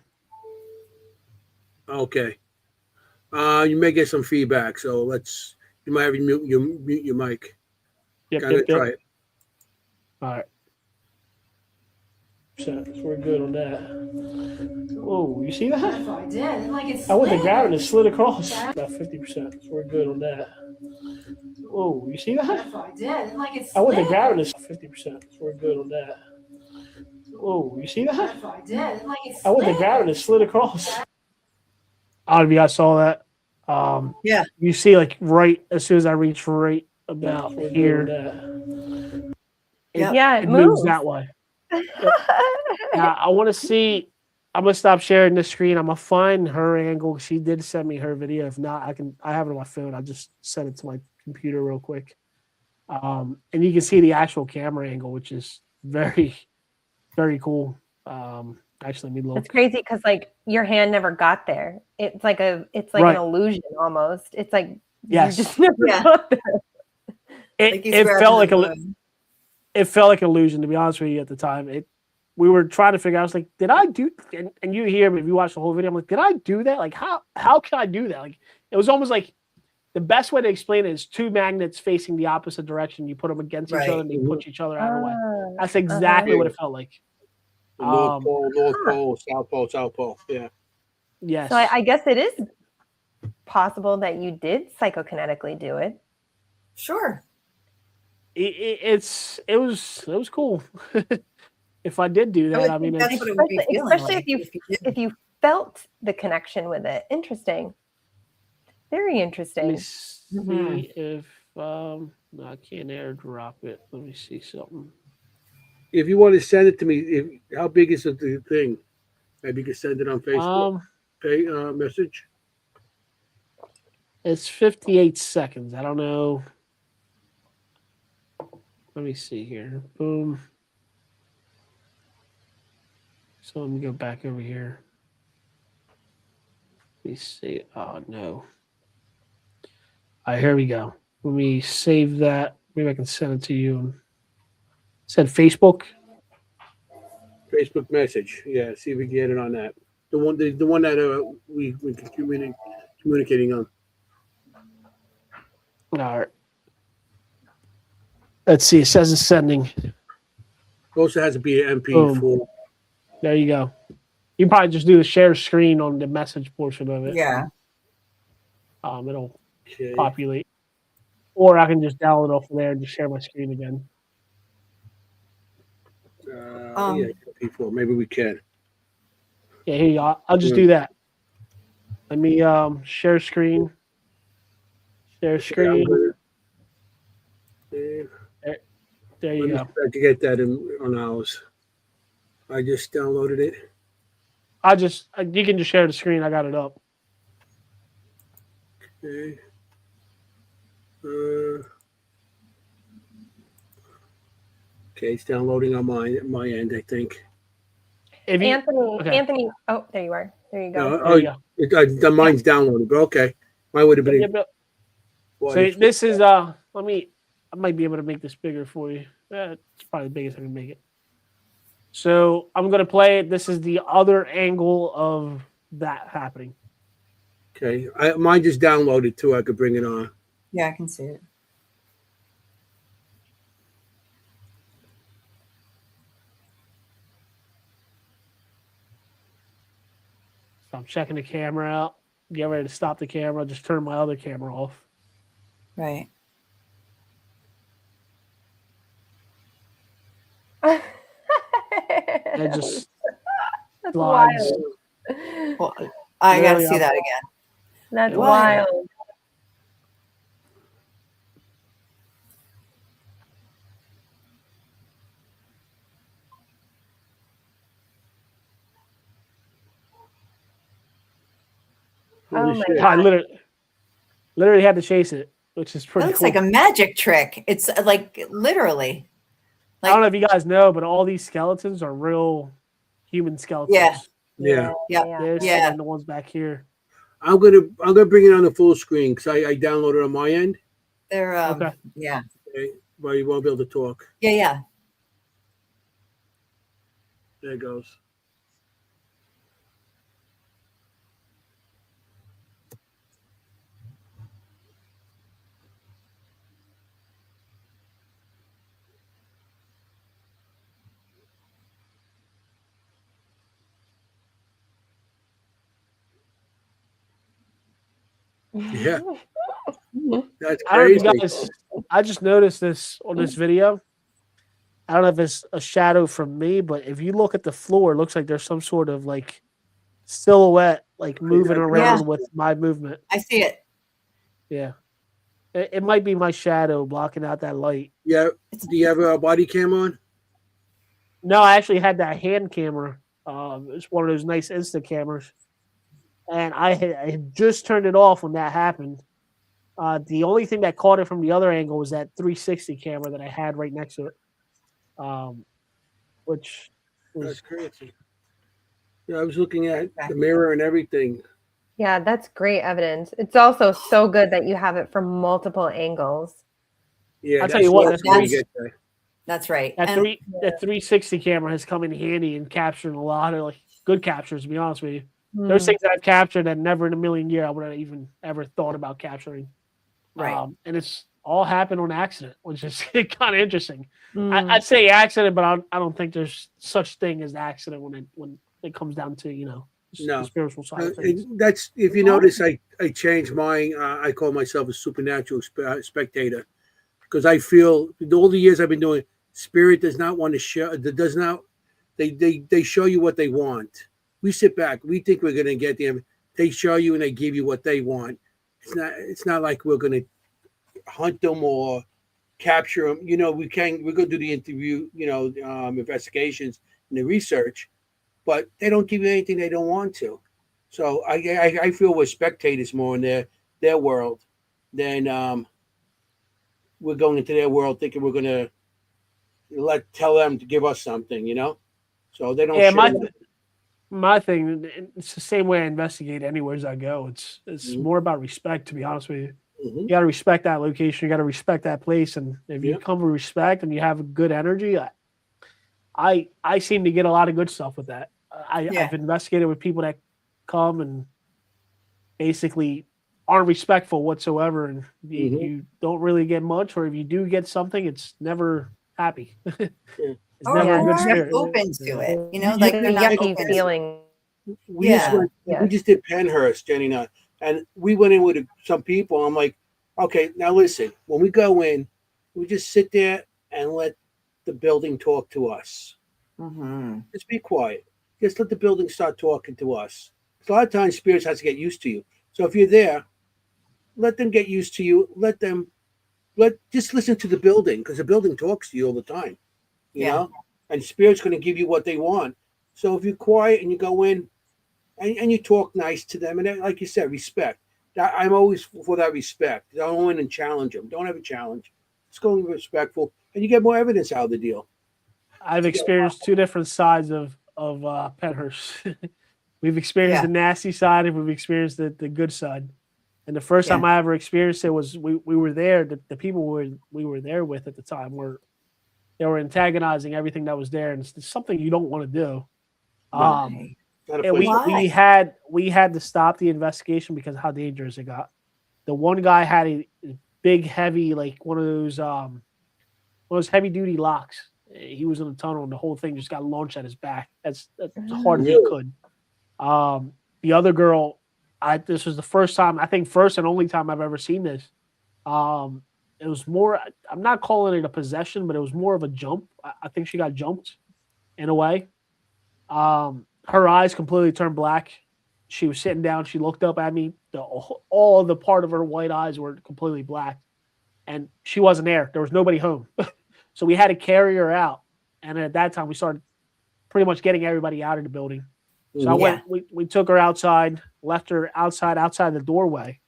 Okay. You may get some feedback, so you might have to mute your mic. Yep, Gotta yep, try yep. it. All right. So we're good on that. Whoa, you see that? I did. Like it's I went to grab it and it slid across. About 50%. So we're good on that. Whoa, you see that? I did. Like it's I went to grab it and 50%. So we're good on that. Whoa, you see that? I did. Like it's I went to grab it and it slid across. I don't know if you guys saw that. Yeah. You see, like right as soon as I reach right about here, Yeah, it moves moves. that way. Now, I want to see. I'm gonna stop sharing this screen. I'm gonna find her angle. She did send me her video. If not, I have it on my phone. I'll just send it to my computer real quick. And you can see the actual camera angle, which is very, very cool. Actually, let me look. It's crazy because like your hand never got there. It's like an illusion almost. It's like Yes. you just never got there. It felt like it felt like an illusion, to be honest with you. At the time, we were trying to figure out. I was like, did I do? And you hear me if you watch the whole video. I'm like, did I do that? Like, how can I do that? Like, it was almost like the best way to explain it is two magnets facing the opposite direction. You put them against each other, and they push each other out of the way. That's exactly what it felt like. The North Pole, South Pole. Yeah. Yes. So I guess it is possible that you did psychokinetically do it. Sure. It was cool. If I did do that, I mean, that's what it would be feeling especially like if you felt the connection with it. Interesting. Very interesting. let me see if no, I can't airdrop it. Let me see something. If you want to send it to me, how big is the thing? Maybe you can send it on Facebook. Message. It's 58 seconds. I don't know. Let me see here. Boom. So let me go back over here. Let me see. Oh no. All right, here we go. Let me save that. Maybe I can send it to you. Said Facebook. Facebook message. Yeah, see if we can get it on that. The one that we can communicating on. All right. Let's see. It says it's sending. Also has to be an MP4. Boom. There you go. You probably just do the share screen on the message portion of it. Yeah. It'll populate. Or I can just download off of there and just share my screen again. Yeah, MP4. Maybe we can. Yeah, here you go. I'll just do that. Let me share screen. Share screen. There you Let me go. see if I can get that on ours. I just downloaded it. You can just share the screen. I got it up. Okay. Okay, it's downloading on my end, I think. If you, Anthony, okay. Anthony. Oh, there you are. There you go. There you go. The mine's downloaded, but okay. Mine would have been. Yep. Well, So this is I might be able to make this bigger for you. It's probably the biggest I can make it. So I'm gonna play it. This is the other angle of that happening. okay. Mine just downloaded too. I could bring it on. Yeah, I can see it. So I'm checking the camera out. Get ready to stop the camera. Just turn my other camera off. Right. And just That's slides. wild. Well, I got to Really see that up. again. That's Wow. wild. Holy Oh my shit. God. I literally had to chase it, which is That pretty looks cool. like a magic trick. It's like literally. I don't know if you guys know, but all these skeletons are real human skeletons. Yeah. Yeah. Yeah. This Yeah. and the ones back here. I'm gonna bring it on the full screen because I downloaded on my end. They're Okay. yeah. Okay, but you won't be able to talk. Yeah. There it goes. Yeah, that's I don't know if crazy. you guys. I just noticed this on this video. I don't know if it's a shadow from me, but if you look at the floor, it looks like there's some sort of like silhouette, like moving around with my movement. I see it. Yeah, it might be my shadow blocking out that light. Yeah. Do you have a body cam on? No, I actually had that hand camera. It's one of those nice Insta cameras, and I had just turned it off when that happened. The only thing that caught it from the other angle was that 360 camera that I had right next to it, which was That's crazy. Yeah, I was looking at the mirror and everything. Yeah, that's great evidence. It's also so good that you have it from multiple angles. Yeah, I'll tell you what, that's that's where you get that. That's right. that And that 360 camera has come in handy in capturing a lot of like good captures. To be honest with you, there's Mm. things that I've captured that never in a million years I would have even ever thought about capturing. right. And it's all happened on accident, which is kind of interesting. Mm. I'd say accident, but I don't think there's such thing as accident when it comes down to No. the spiritual side of things. That's if you notice, I changed mine. I call myself a supernatural spectator because I feel all the years I've been doing, spirit does not want to show. Does not. They show you what they want. We sit back. We think we're going to get them. They show you and they give you what they want. It's not like we're going to hunt them or capture them. We're going to do the interview, investigations and the research, but they don't give you anything they don't want to. So I feel we're spectators more in their world than we're going into their world thinking we're going to tell them to give us something, So they don't. Yeah, share my thing. It's the same way I investigate anywhere as I go. It's Mhm. more about respect, to be honest with you. Mhm. You got to respect that location. You got to respect that place, and if you Yeah. come with respect and you have a good energy, I seem to get a lot of good stuff with that. I've investigated with people that come and basically aren't respectful whatsoever, and you don't really get much, or if you do get something, it's never happy. It's Or never a good they're spirit. open to it. It's Like a they're not yucky open. feeling. We Yeah. we just did Penhurst, Jenny and I, and we went in with some people. I'm like, okay, now listen. When we go in, we just sit there and let the building talk to us. Mm-hmm. Just be quiet. Just let the building start talking to us. 'Cause a lot of times, spirits has to get used to you. So if you're there, let them get used to you. Let them just listen to the building, because the building talks to you all the time, you Yeah. know, and spirit's going to give you what they want. So if you're quiet and you go in and you talk nice to them, and then, like you said, respect. I'm always for that respect. Don't go in and challenge them. Don't have a challenge. Just go in respectful, and you get more evidence out of the deal. I've experienced two different sides of Penhurst. We've experienced Yeah. the nasty side, and we've experienced the good side. And the first Yeah. time I ever experienced it was we were there. The people we were there with at the time they were antagonizing everything that was there, and it's something you don't want to do. Why? Not a And place. Why? we had to stop the investigation because of how dangerous it got. The one guy had a big, heavy, like one of those heavy duty locks. He was in a tunnel, and the whole thing just got launched at his back. That's as hard as he Really? could. The other girl, this was the first time, I think, first and only time I've ever seen this. It was more. I'm not calling it a possession, but it was more of a jump. I think she got jumped in a way. Her eyes completely turned black. She was sitting down. She looked up at me. All the part of her white eyes were completely black, and she wasn't there. There was nobody home, so we had to carry her out. And at that time, we started pretty much getting everybody out of the building. So I went. We took her outside, left her outside the doorway.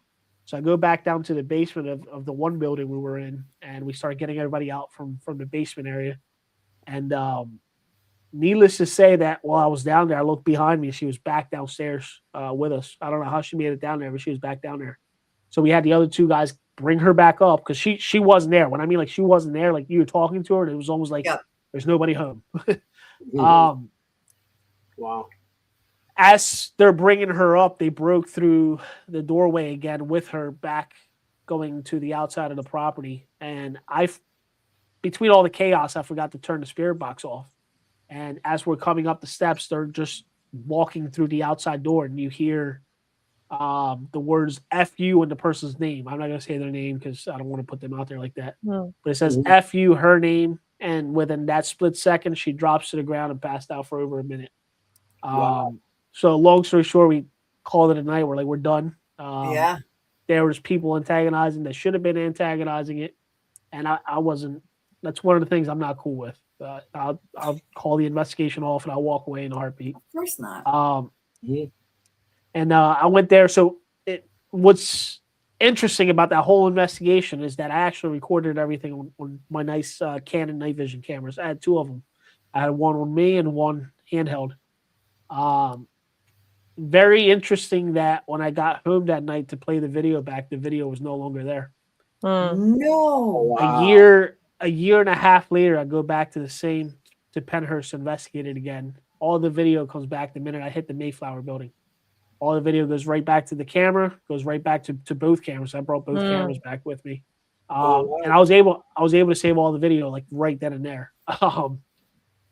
So I go back down to the basement of the one building we were in, and we started getting everybody out from the basement area. And needless to say that while I was down there, I looked behind me. She was back downstairs with us. I don't know how she made it down there, but she was back down there. So we had the other two guys bring her back up because she wasn't there. When I mean like she wasn't there, like you were talking to her, and it was almost like there's nobody home. Wow. As they're bringing her up, they broke through the doorway again with her back going to the outside of the property. And between all the chaos, I forgot to turn the spirit box off. And as we're coming up the steps, they're just walking through the outside door, and you hear the words F you and the person's name. I'm not going to say their name because I don't want to put them out there like that. No. But it says F you, her name. And within that split second, she drops to the ground and passed out for over a minute. Wow. So long story short, we called it a night. We're like, we're done. Yeah. There was people antagonizing that should have been antagonizing it. And I wasn't. That's one of the things I'm not cool with. I'll call the investigation off and I'll walk away in a heartbeat. Of course not. And I went there. So what's interesting about that whole investigation is that I actually recorded everything on my nice Canon night vision cameras. I had two of them. I had one on me and one handheld. Very interesting that when I got home that night to play the video back, the video was no longer there. No. Wow. A year and a half later, I go back to Penhurst, investigate it again. All the video comes back the minute I hit the Mayflower building. All the video goes right back to the camera, goes right back to both cameras. I brought both cameras back with me. And I was able to save all the video like right then and there.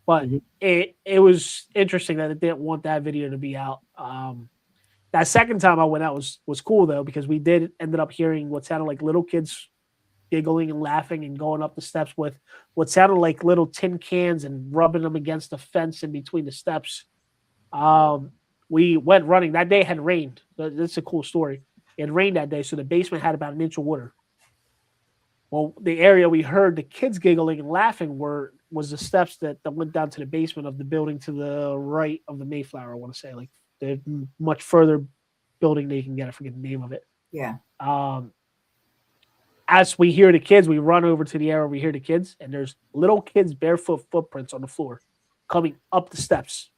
But it was interesting that it didn't want that video to be out. That second time I went out was cool though, because we ended up hearing what sounded like little kids giggling and laughing and going up the steps with what sounded like little tin cans and rubbing them against the fence in between the steps. We went running. That day had rained. That's a cool story. It had rained that day, so the basement had about an inch of water. Well, the area we heard the kids giggling and laughing was the steps that went down to the basement of the building to the right of the Mayflower, I want to say. Like the much further building they can get. I forget the name of it. Yeah. As we hear the kids, we run over to the area we hear the kids, and there's little kids' barefoot footprints on the floor coming up the steps.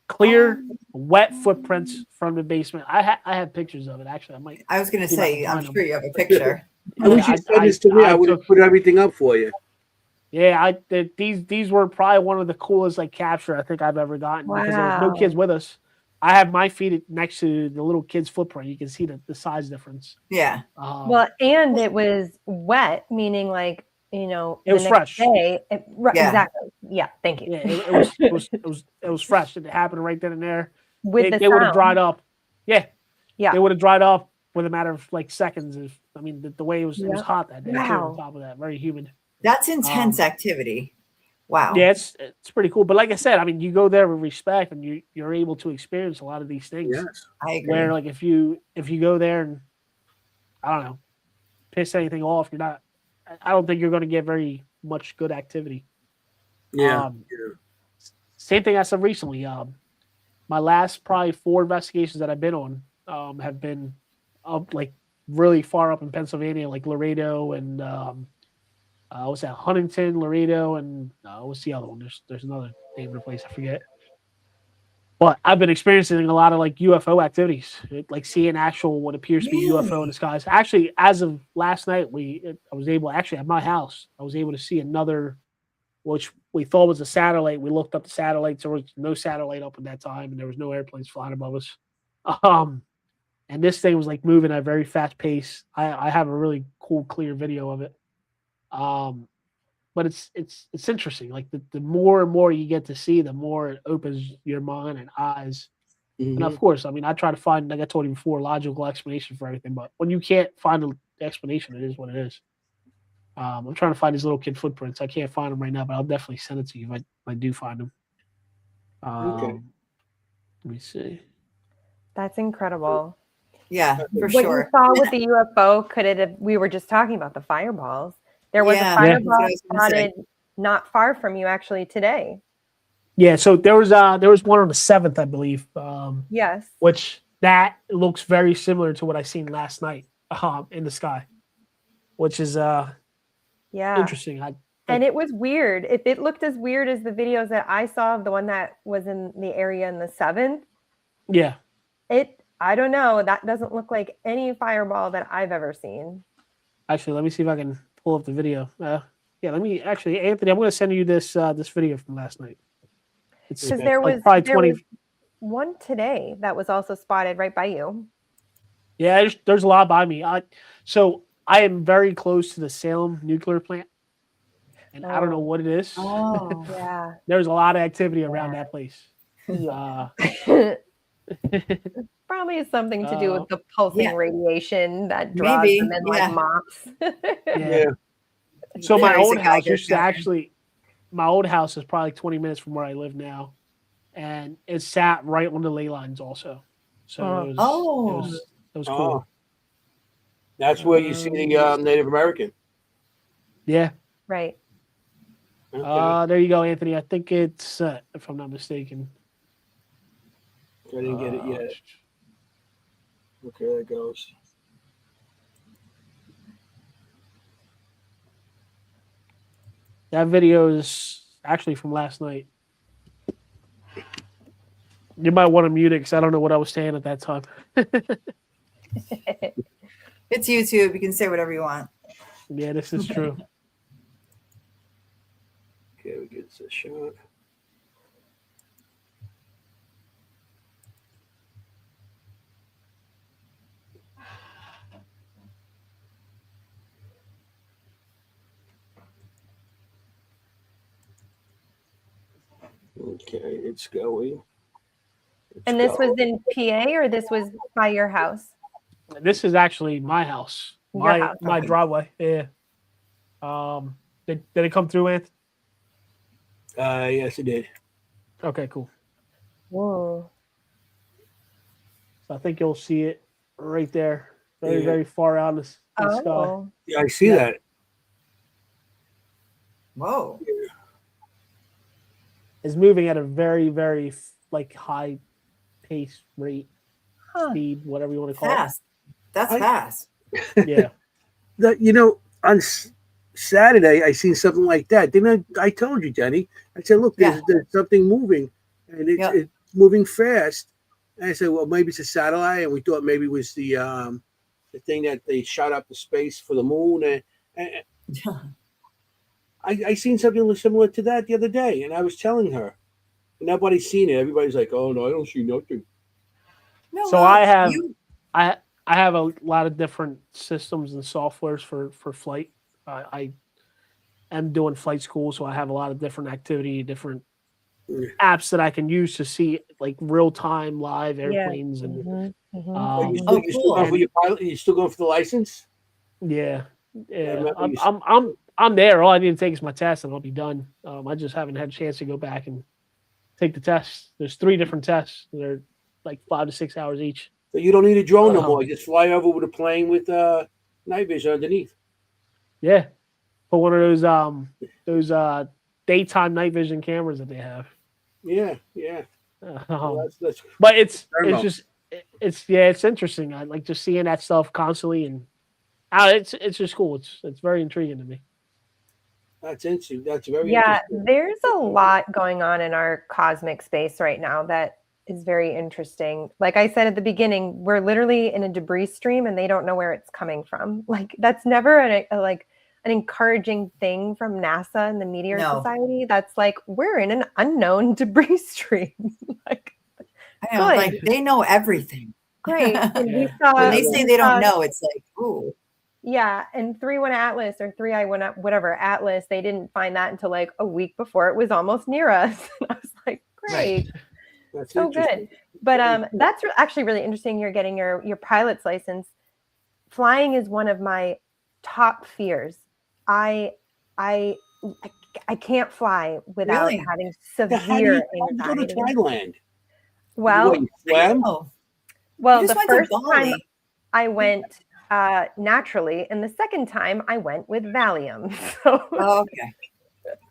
Clear, wet footprints from the basement. I have pictures of it, actually. I was going to see if I say, can I'm find sure you have a picture. I wish you said this to me. I would have put everything up for you. Yeah, these were probably one of the coolest capture I think I've ever gotten because there was no kids with us. I have my feet next to the little kid's footprint. You can see the size difference. Yeah. Well, and it was wet, meaning like, it was fresh. Day, Yeah. Exactly. Yeah. Thank you. Yeah, it was fresh. It happened right then and there. With they would have dried up. Yeah. Yeah. They would have dried up with a matter of seconds. The way it was hot that day. Too, on top of that, very humid. That's intense activity. Wow. Yeah, it's pretty cool. But like I said, you go there with respect, and you're able to experience a lot of these things. Yes, I agree. Where if you go there and I don't know, piss anything off, you're not I don't think you're going to get very much good activity. Yeah. Same thing I said recently. My last probably 4 investigations that I've been on have been up like really far up in Pennsylvania, like Laredo and what's that? Huntington, Laredo, and what's the other one? There's another name of the place I forget. But I've been experiencing a lot of like UFO activities, like seeing actual what appears to be UFO in the skies. Actually, as of last night, I was able actually at my house, I was able to see another, which we thought was a satellite. We looked up the satellites. There was no satellite up at that time, and there was no airplanes flying above us. And this thing was like moving at a very fast pace. I have a really cool, clear video of it. But it's interesting. Like the more and more you get to see, the more it opens your mind and eyes. Mm-hmm. And of course, I mean, I try to find, like I told you before, logical explanation for everything. But when you can't find an explanation, it is what it is. I'm trying to find these little kid footprints. I can't find them right now, but I'll definitely send it to you if I do find them. Okay. Let me see. That's incredible. Yeah, for What sure. you saw with the UFO, could it have, we were just talking about the fireballs. There was Yeah, a that's what I fireball was gonna say. spotted not far from you actually today. Yeah, so there was one on the 7th, I believe. Yes. Which that looks very similar to what I seen last night in the sky, which is Yeah. interesting. And it was weird. If it looked as weird as the videos that I saw of the one that was in the area in the 7th, yeah. I don't know. That doesn't look like any fireball that I've ever seen. Actually, let me see if I can pull up the video. Yeah, let me actually, Anthony, I'm going to send you this this video from last night. It's Because there like was probably 20. One today that was also spotted right by you. Yeah, there's a lot by me. So I am very close to the Salem nuclear plant, and I don't know what it is. Oh, Yeah. There's a lot of activity around that place. Yeah. Probably something to do with the pulsing yeah. radiation that draws Maybe, them in yeah. like moths. Yeah. So my Carries old a house Geiger used to counter. actually, my old house is probably 20 minutes from where I live now, and it sat right on the ley lines also. So it was cool. Oh. That's where you see the Native American. Yeah. Right. Okay. There you go, Anthony. I think it's if I'm not mistaken. I didn't get it yet. Okay, there it goes. That video is actually from last night. You might want to mute it because I don't know what I was saying at that time. It's YouTube. You can say whatever you want. Yeah, this is true. Okay, we get this shot. Okay, it's going. And this was in PA or this was by your house? This is actually my house. Your house. My Okay. driveway. Yeah. Did it come through, Anth? Yes, it did. Okay, cool. Whoa. So I think you'll see it right there, very, Yeah. very far out in the sky. Oh. Yeah, I see Yeah. that. Whoa. It's moving at a very, very like high pace rate, Huh. speed, whatever you want to call Fast. That's fast. it. Yeah. On Saturday, I seen something like that. Didn't I told you, Jenny. I said, look, there's something moving, and it's moving fast. And I said, well, maybe it's a satellite, and we thought maybe it was the thing that they shot up to space for the moon. And I seen something similar to that the other day, and I was telling her, and nobody's seen it. Everybody's like, oh no, I don't see nothing. No, So I have a lot of different systems and softwares for flight. I am doing flight school, so I have a lot of different activity, different apps that I can use to see like real time live airplanes and You still going for the license? yeah. Yeah, I'm there. All I need to take is my test, and I'll be done. I just haven't had a chance to go back and take the tests. There's 3 different tests. They're like 5 to 6 hours each. So you don't need a drone no more. You just fly over with a plane with night vision underneath. Yeah, put one of those daytime night vision cameras that they have. Yeah. That's But it's Thermo. just it's interesting. I like just seeing that stuff constantly, and it's just cool. It's very intriguing to me. That's interesting. That's very Yeah, interesting. there's a lot going on in our cosmic space right now that is very interesting. Like I said at the beginning, we're literally in a debris stream and they don't know where it's coming from. Like that's never like an encouraging thing from NASA and the Meteor No. Society. That's like we're in an unknown debris stream. Like I know, good. like they know everything. great. And we Yeah. saw When they Yeah. say they don't know, it's like, ooh. Yeah, and 3-1 Atlas or 3I1 whatever Atlas, they didn't find that until like a week before it was almost near us. I was like, great, That's so interesting. good. But that's actually really interesting. You're getting your pilot's license. Flying is one of my top fears. I can't fly without Really? having Yeah, how do you severe go to anxiety. Thailand? Well, What, you swam? Oh, well, you the just went to first time Bali. I went naturally, and the second time I went with Valium. So Oh, okay.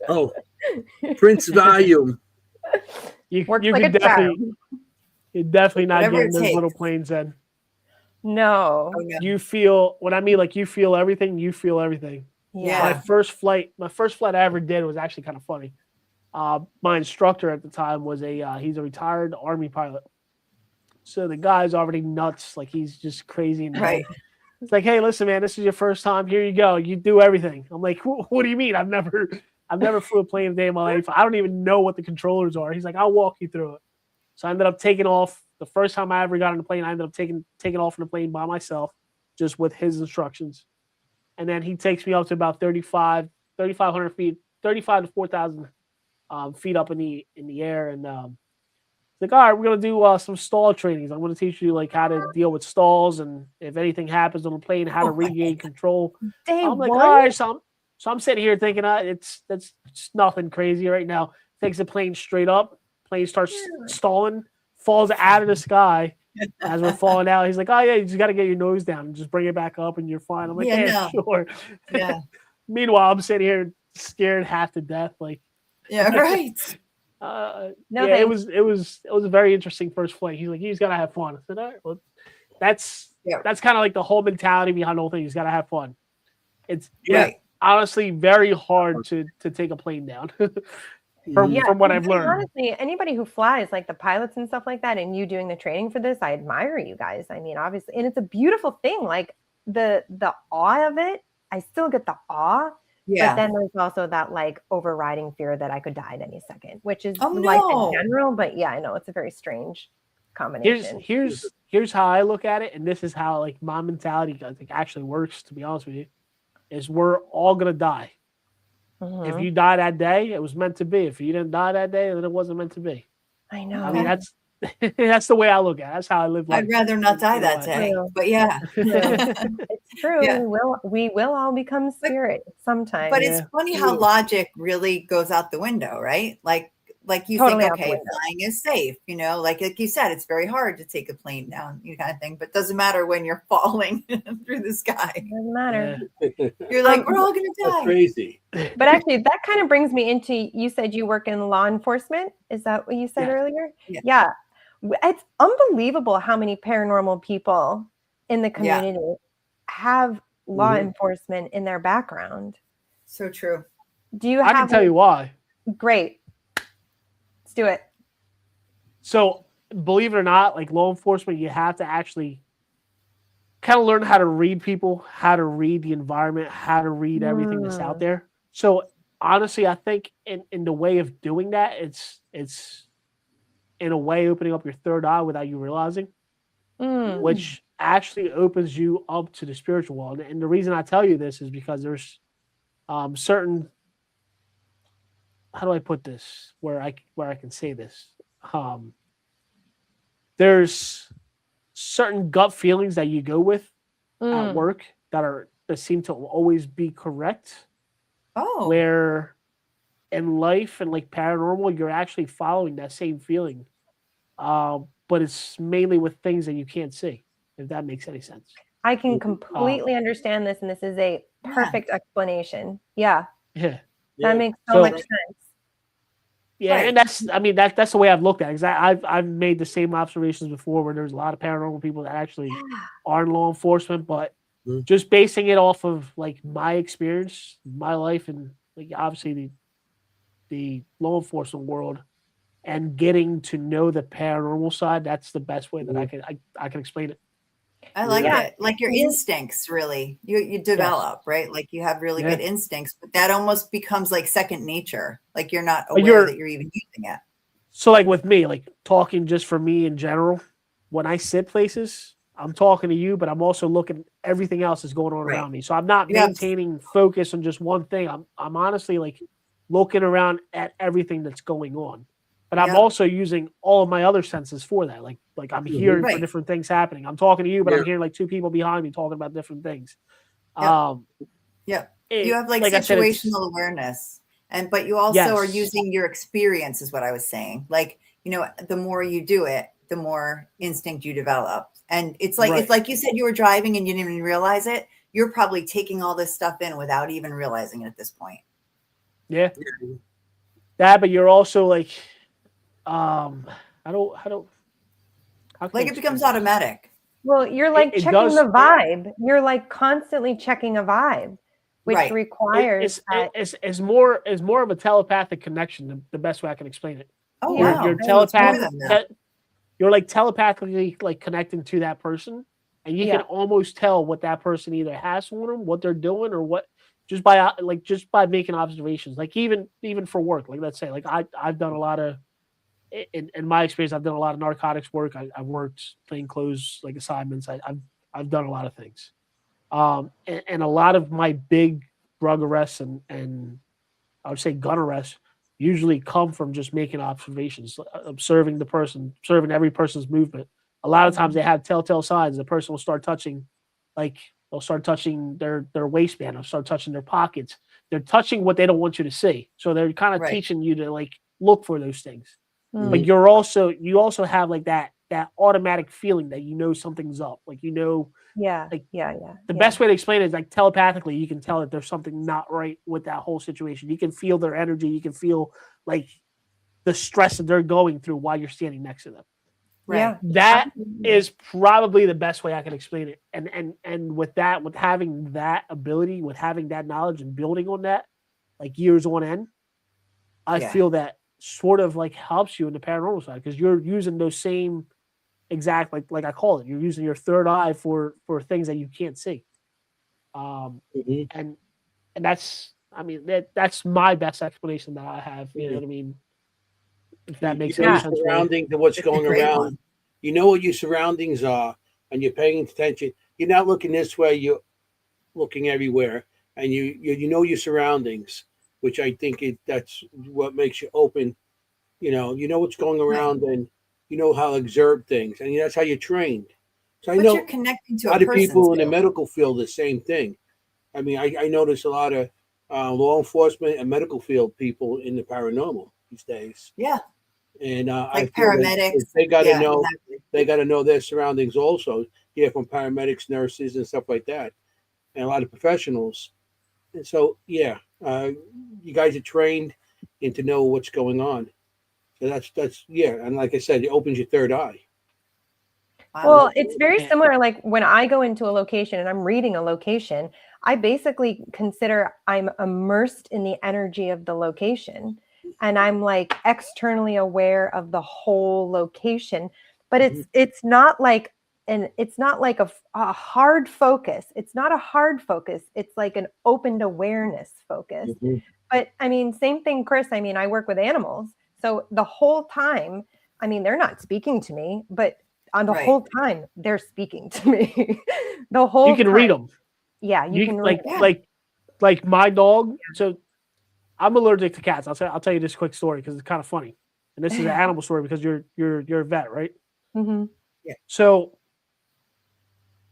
Oh, Prince Valium. You works you like could a definitely charm. you're definitely not Whatever getting it those takes. little planes in. No. Oh, no. You feel what I mean, like you feel everything. You feel everything. Yeah. My first flight I ever did was actually kind of funny. My instructor at the time was he's a retired Army pilot. So the guy's already nuts, like he's just crazy in the Right. head. It's like, hey, listen, man, this is your first time. Here you go. You do everything. I'm like, what do you mean? I've never flew a plane a day in my life. I don't even know what the controllers are. He's like, I'll walk you through it. So I ended up taking off. The first time I ever got on the plane, I ended up taking off in the plane by myself, just with his instructions. And then he takes me up to about 3,500 feet, 35 to 4,000 feet up in the air, and like, all right, we're gonna do some stall trainings. I'm gonna teach you like how to deal with stalls, and if anything happens on the plane, how to regain control. Day I'm like, one? all right, so I'm sitting here thinking, that's nothing crazy right now. Takes the plane straight up, plane starts stalling, falls out of the sky. As we're falling out, he's like, oh yeah, you just got to get your nose down and just bring it back up, and you're fine. I'm like, Yeah, yeah, no. sure. Yeah. Meanwhile, I'm sitting here scared half to death, like. Yeah, right. No, Yeah, it thanks. was a very interesting first flight. He's like, he's gotta have fun. I said, all right, well, that's kind of like the whole mentality behind the whole thing. He's gotta have fun. It's Right. honestly very hard to take a plane down. from what I've learned. Honestly, anybody who flies, like the pilots and stuff like that, and you doing the training for this, I admire you guys. I mean, obviously, and it's a beautiful thing. Like the awe of it, I still get the awe. Yeah. But then there's also that like overriding fear that I could die at any second, which is Oh, life no. in general. But yeah, I know it's a very strange combination. Here's how I look at it, and this is how like my mentality I think actually works. To be honest with you, is we're all gonna die. Mhm. If you die that day, it was meant to be. If you didn't die that day, then it wasn't meant to be. I know. I mean, that's the way I look at it. That's how I live life. I'd rather not die that day. True. But yeah. It's true. Yeah. We will all become spirit sometime. But it's funny how logic really goes out the window, right? Like you Totally think, out the okay, window. flying is safe, you know, like you said, it's very hard to take a plane down, you kind of thing, but it doesn't matter when you're falling through the sky. Doesn't matter. You're like, we're all gonna That's die. crazy. But actually, that kind of brings me into, you said you work in law enforcement. Is that what you said earlier? Yeah. It's unbelievable how many paranormal people in the community have law enforcement in their background. So true. Do you I can tell you why. Great. Let's do it. So, believe it or not, like law enforcement, you have to actually kind of learn how to read people, how to read the environment, how to read everything that's out there. So, honestly, I think in the way of doing that, it's in a way opening up your third eye without you realizing, which actually opens you up to the spiritual world. And the reason I tell you this is because there's certain, how do I put this where I can say this? There's certain gut feelings that you go with at work that seem to always be correct. Oh. Where in life and like paranormal, you're actually following that same feeling. But it's mainly with things that you can't see, if that makes any sense. I can completely understand this, and this is a perfect explanation. Yeah, Yeah. that makes so So- much sense. Yeah, Right. and that's the way I've looked at it. 'Cause I've made the same observations before where there's a lot of paranormal people that actually are in law enforcement, but Mhm. just basing it off of like my experience, my life, and like obviously the law enforcement world, and getting to know the paranormal side, that's the best way that I can explain it. I like Yeah. it. Like your instincts, really. You develop, right? Like you have really Yeah. good instincts, but that almost becomes like second nature. Like you're not But aware that you're even using it. So like with me, like talking just for me in general, when I sit places, I'm talking to you, but I'm also looking at everything else that's going on Right. around me. So I'm not You have- maintaining focus on just one thing. I'm honestly like looking around at everything that's going on. But I'm Yep. also using all of my other senses for that. Like I'm hearing for Right. different things happening. I'm talking to you, but I'm Yeah. hearing like two people behind me talking about different things. Yep. Um Yeah. it- You have like I said, it's- situational awareness. But you also are Yes. using your experience, is what I was saying. Like, the more you do it, the more instinct you develop. And it's like, Right. if like you said, you were driving and you didn't even realize it, you're probably taking all this stuff in without even realizing it at this point. Yeah. That, but you're also like, how can I Like it becomes explain this? automatic. Well, you're like It checking does- the vibe. You're like constantly checking a vibe, which Right. requires that. It's more of a telepathic connection. The best way I can explain it. Oh, Yeah. wow. You're So it's more than that. You're like telepathically like connecting to that person, and you Yeah. can almost tell what that person either has on them, what they're doing, or what just by making observations. Like even for work. Like let's say like I've done a lot of in my experience, I've done a lot of narcotics work. I've worked plainclothes like assignments. I've done a lot of things. And a lot of my big drug arrests and I would say gun arrests usually come from just making observations, observing the person, observing every person's movement. A lot of times they have telltale signs. The person will start touching, like they'll start touching their waistband, they'll start touching their pockets. They're touching what they don't want you to see. So they're kind of Right. teaching you to like look for those things. Mm. But you also have like that automatic feeling that you know something's up. Like Yeah. like, Yeah. the best way to explain it is like telepathically, you can tell that there's something not right with that whole situation. You can feel their energy. You can feel like the stress that they're going through while you're standing next to them. Right. Yeah. That Absolutely. is probably the best way I can explain it. And with that, with having that ability, with having that knowledge and building on that, like years on end, I Yeah. feel that sort of like helps you in the paranormal side because you're using those same exact like I call it. You're using your third eye for things that you can't see. Mhm. And that's that's my best explanation that I have. You know what I mean? If that makes You know any your sense. For you. surroundings and what's It's a going great around. one. You know what your surroundings are, and you're paying attention. You're not looking this way. You're looking everywhere, and you know your surroundings, which I think that's what makes you open. You know what's going around, and you know how to observe things, and that's how you're trained. So I But know you're connecting a to lot a of person. people in the too. medical field the same thing. I mean, I notice a lot of law enforcement and medical field people in the paranormal these days, Yeah. and I Like feel that paramedics. they got to Yeah, know exactly. they got to know their surroundings also. Yeah, from paramedics, nurses, and stuff like that, and a lot of professionals. And so, yeah, you guys are trained and to know what's going on. So that's yeah, and like I said, it opens your third eye. Wow. Well, it's very Yeah. similar. Like when I go into a location and I'm reading a location, I basically consider I'm immersed in the energy of the location and I'm like externally aware of the whole location. But it's not like a hard focus. It's not a hard focus. It's like an opened awareness focus. Mhm. But I mean, same thing, Chris. I mean, I work with animals. So the whole time, I mean, they're not speaking to me, but on the Right. whole time they're speaking to me. The whole You can time. read them. Yeah, you can read like like my dog. So I'm allergic to cats. I'll tell you this quick story because it's kind of funny. And this is an animal story because you're a vet, right? Mhm. So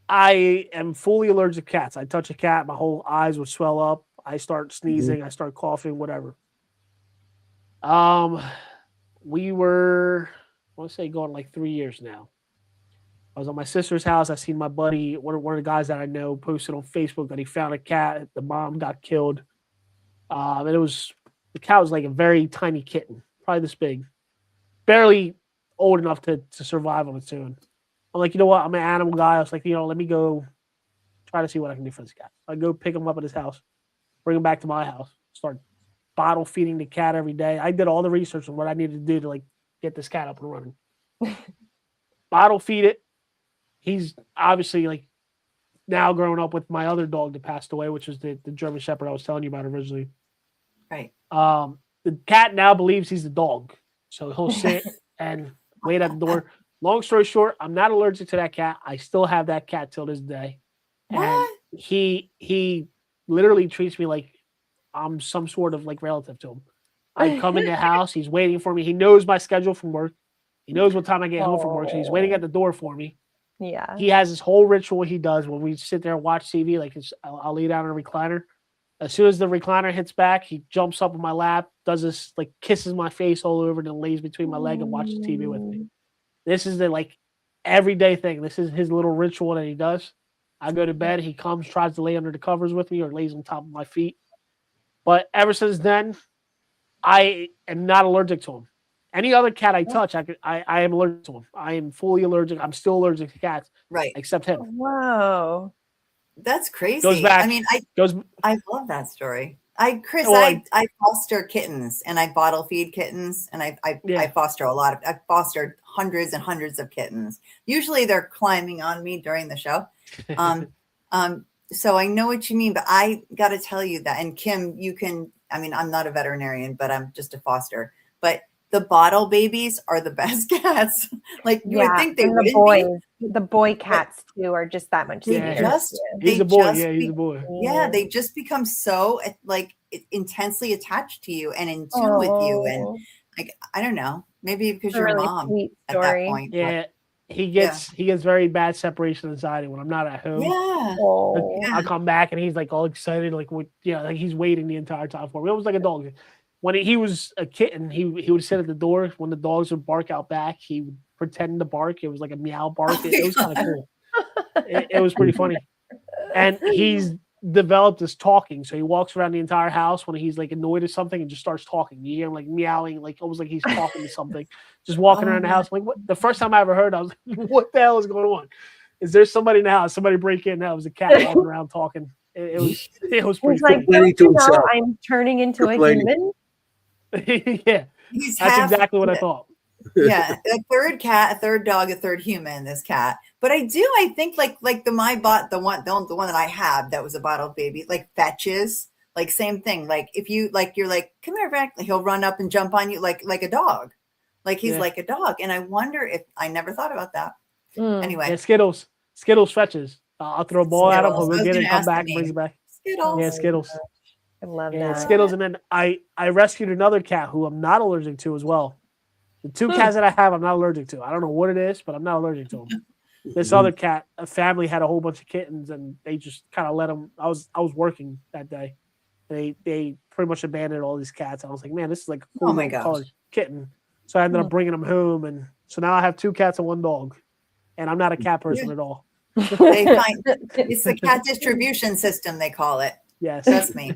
I am fully allergic to cats. I touch a cat, my whole eyes would swell up. I start sneezing, I start coughing, whatever. We were, I want to say, going like 3 years now. I was at my sister's house. I seen my buddy, one of the guys that I know, posted on Facebook that he found a cat. The mom got killed. And the cat was like a very tiny kitten, probably this big, barely old enough to survive on its own. I'm like, you know what? I'm an animal guy. I was like, let me go try to see what I can do for this cat. I go pick him up at his house, bring him back to my house, start bottle feeding the cat every day. I did all the research on what I needed to do to like get this cat up and running. Bottle feed it. He's obviously like now growing up with my other dog that passed away, which was the German Shepherd I was telling you about originally. Right. The cat now believes he's the dog, so he'll sit and wait at the door. Long story short, I'm not allergic to that cat. I still have that cat till this day. What? And he literally treats me like I'm some sort of like relative to him. I come in the house, he's waiting for me. He knows my schedule from work. He knows what time I get home from work, so he's waiting at the door for me. Yeah. He has this whole ritual he does when we sit there and watch TV. Like I'll lay down in a recliner. As soon as the recliner hits back, he jumps up on my lap, does this, like kisses my face all over, and then lays between my leg and watches TV with me. This is the like everyday thing. This is his little ritual that he does. I go to bed, he comes, tries to lay under the covers with me or lays on top of my feet. But ever since then, I am not allergic to him. Any other cat I touch, I am allergic to him. I am fully allergic. I'm still allergic to cats, Right. except him. Whoa. That's crazy. Goes back. I mean, I love that story. I foster kittens and I bottle feed kittens and I foster I've fostered hundreds and hundreds of kittens. Usually they're climbing on me during the show. So I know what you mean, but I got to tell you that, and Kim, I'm not a veterinarian, but I'm just a foster, but the bottle babies are the best cats. Like you would think they would be. The boy cats too are just that much. He's a boy. He's a boy. Yeah, they just become so like intensely attached to you and in tune with you, and like I don't know, maybe because you're really mom sweet at story. that point. Yeah, he gets very bad separation anxiety when I'm not at home. Yeah, I'll come back and he's like all excited, like like he's waiting the entire time for me. It was like a dog. When he was a kitten, he would sit at the door. When the dogs would bark out back, he would pretend to bark. It was like a meow bark. It was kind of cool. It was pretty funny. And he's developed this talking. So he walks around the entire house when he's like annoyed at something and just starts talking. You hear him like meowing, like almost like he's talking to something. Just walking around the house. Like what? The first time I ever heard, I was like, what the hell is going on? Is there somebody in the house? Somebody break in. That was a cat walking around talking. It was pretty He's like, funny. I'm turning into a human. Yeah, that's exactly what I thought. Yeah, a third cat, a third dog, a third human. This cat, but I think like the one that I have that was a bottle baby, like fetches, like same thing. Like if you're like, come here, Rick, he'll run up and jump on you like a dog, like he's like a dog. And I wonder if I never thought about that. Anyway, yeah, Skittles fetches. I'll throw a ball at him. He'll go get it, come back, brings it back. Skittles. Yeah, Skittles. I love that. Skittles, and then I rescued another cat who I'm not allergic to as well. The two cats that I have, I'm not allergic to. I don't know what it is, but I'm not allergic to them. This other cat, a family had a whole bunch of kittens, and they just kind of let them. I was working that day. They pretty much abandoned all these cats. I was like, man, this is like a cool colored kitten. So I ended up bringing them home, and so now I have two cats and one dog, and I'm not a cat person at all. It's the cat distribution system, they call it. Yes. Trust me.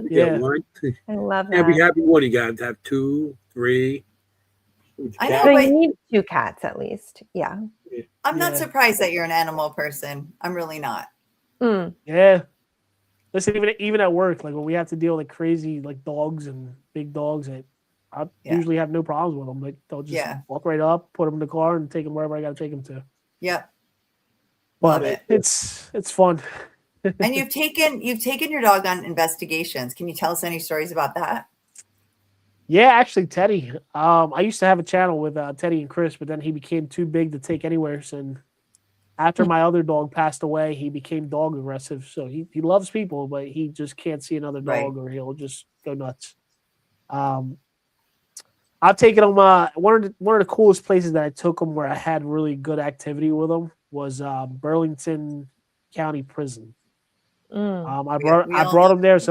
Yeah. I love that. Every happy one you got to have 2, 3. I know, So but you need 2 cats at least. Yeah. I'm not surprised that you're an animal person. I'm really not. Yeah. Listen, even at work, like when we have to deal with like crazy like dogs and big dogs, I usually have no problems with them. Like they'll just walk right up, put them in the car, and take them wherever I got to take them to. Yep. But Love it. It's fun. And you've taken your dog on investigations. Can you tell us any stories about that? Yeah, actually, Teddy. I used to have a channel with Teddy and Chris, but then he became too big to take anywhere. And after my other dog passed away, he became dog aggressive. So he loves people, but he just can't see another dog or he'll just go nuts. I've taken him. One of the coolest places that I took him where I had really good activity with him was Burlington County Prison. I brought him there as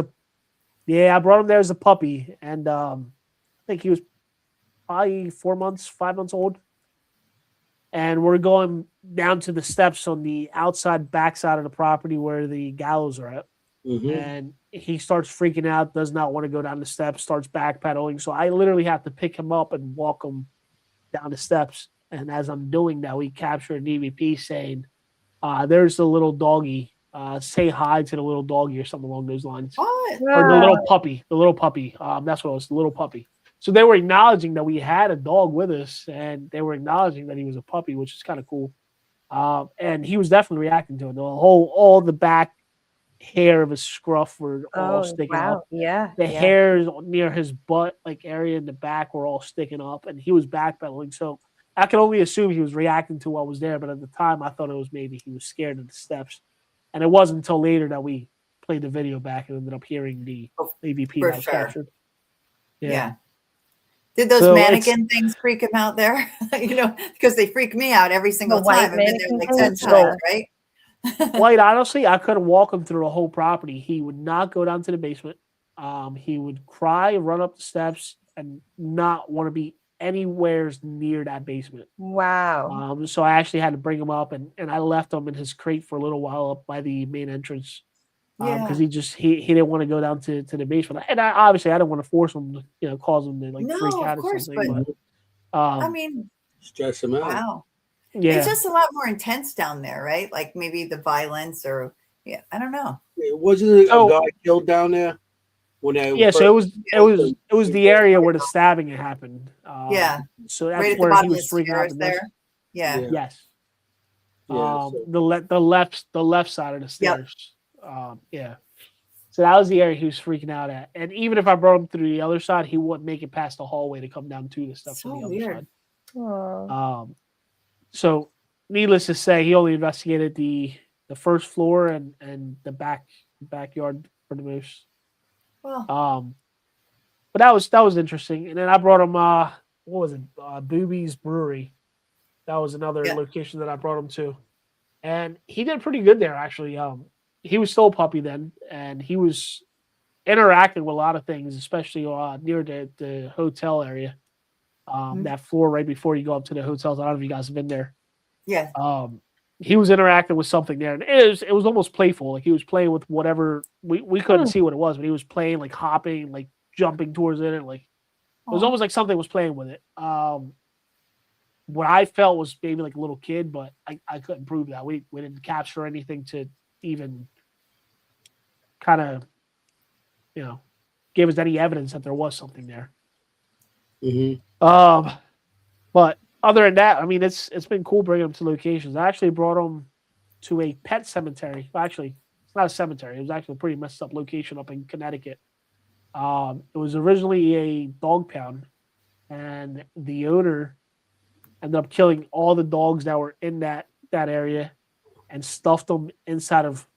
a puppy, and I think he was probably 5 months old. and we're going down to the steps on the outside backside of the property where the gallows are at. And he starts freaking out, does not want to go down the steps, starts backpedaling. So I literally have to pick him up and walk him down the steps. And as I'm doing that, we capture an EVP saying, there's the little doggy. Say hi to the little doggy or something along those lines. What? Or the little puppy. That's what it was, the little puppy. So they were acknowledging that we had a dog with us, and they were acknowledging that he was a puppy, which is kind of cool. And he was definitely reacting to it. All the back hair of his scruff were all sticking up. Yeah. The hairs near his butt, like area in the back, were all sticking up, and he was backpedaling. So I can only assume he was reacting to what was there. But at the time, I thought it was maybe he was scared of the steps. And it wasn't until later that we played the video back and ended up hearing the AVP that was captured. Yeah. Did those mannequin things freak him out there? Because they freak me out every single time. I've been there like 10 times, right? Quite honestly, I couldn't walk him through the whole property. He would not go down to the basement. He would cry, run up the steps, and not want to be anywhere near that basement. Wow. So I actually had to bring him up, and I left him in his crate for a little while up by the main entrance. Because he didn't want to go down to the basement. And obviously I didn't want to force him to, cause him to freak out or something. But, I mean, stress him out. Wow. Yeah. It's just a lot more intense down there, right? Like maybe the violence or I don't know. Wasn't a guy killed down there? So it was the area where the stabbing had happened. So that's right where he was freaking out there. Yeah. Yes. So. The left side of the stairs. So that was the area he was freaking out at. And even if I brought him through the other side, he wouldn't make it past the hallway to come down to the stuff on the other side. Aww. So needless to say, he only investigated the first floor and the backyard for the most. Well. But that was interesting. And then I brought him what was it? Booby's Brewery. That was another location that I brought him to. And he did pretty good there, actually. He was still a puppy then, and he was interacting with a lot of things, especially near the hotel area. That floor right before you go up to the hotels. I don't know if you guys have been there. Yeah. He was interacting with something there, and it was almost playful. Like he was playing with whatever we couldn't see what it was, but he was playing, like hopping, like jumping towards it, and like it was almost like something was playing with it. What I felt was maybe like a little kid, but I couldn't prove that. We didn't capture anything to even kind of, give us any evidence that there was something there. But other than that, I mean, it's been cool bringing them to locations. I actually brought them to a pet cemetery. Well, actually, it's not a cemetery. It was actually a pretty messed up location up in Connecticut. It was originally a dog pound, and the owner ended up killing all the dogs that were in that area and stuffed them inside of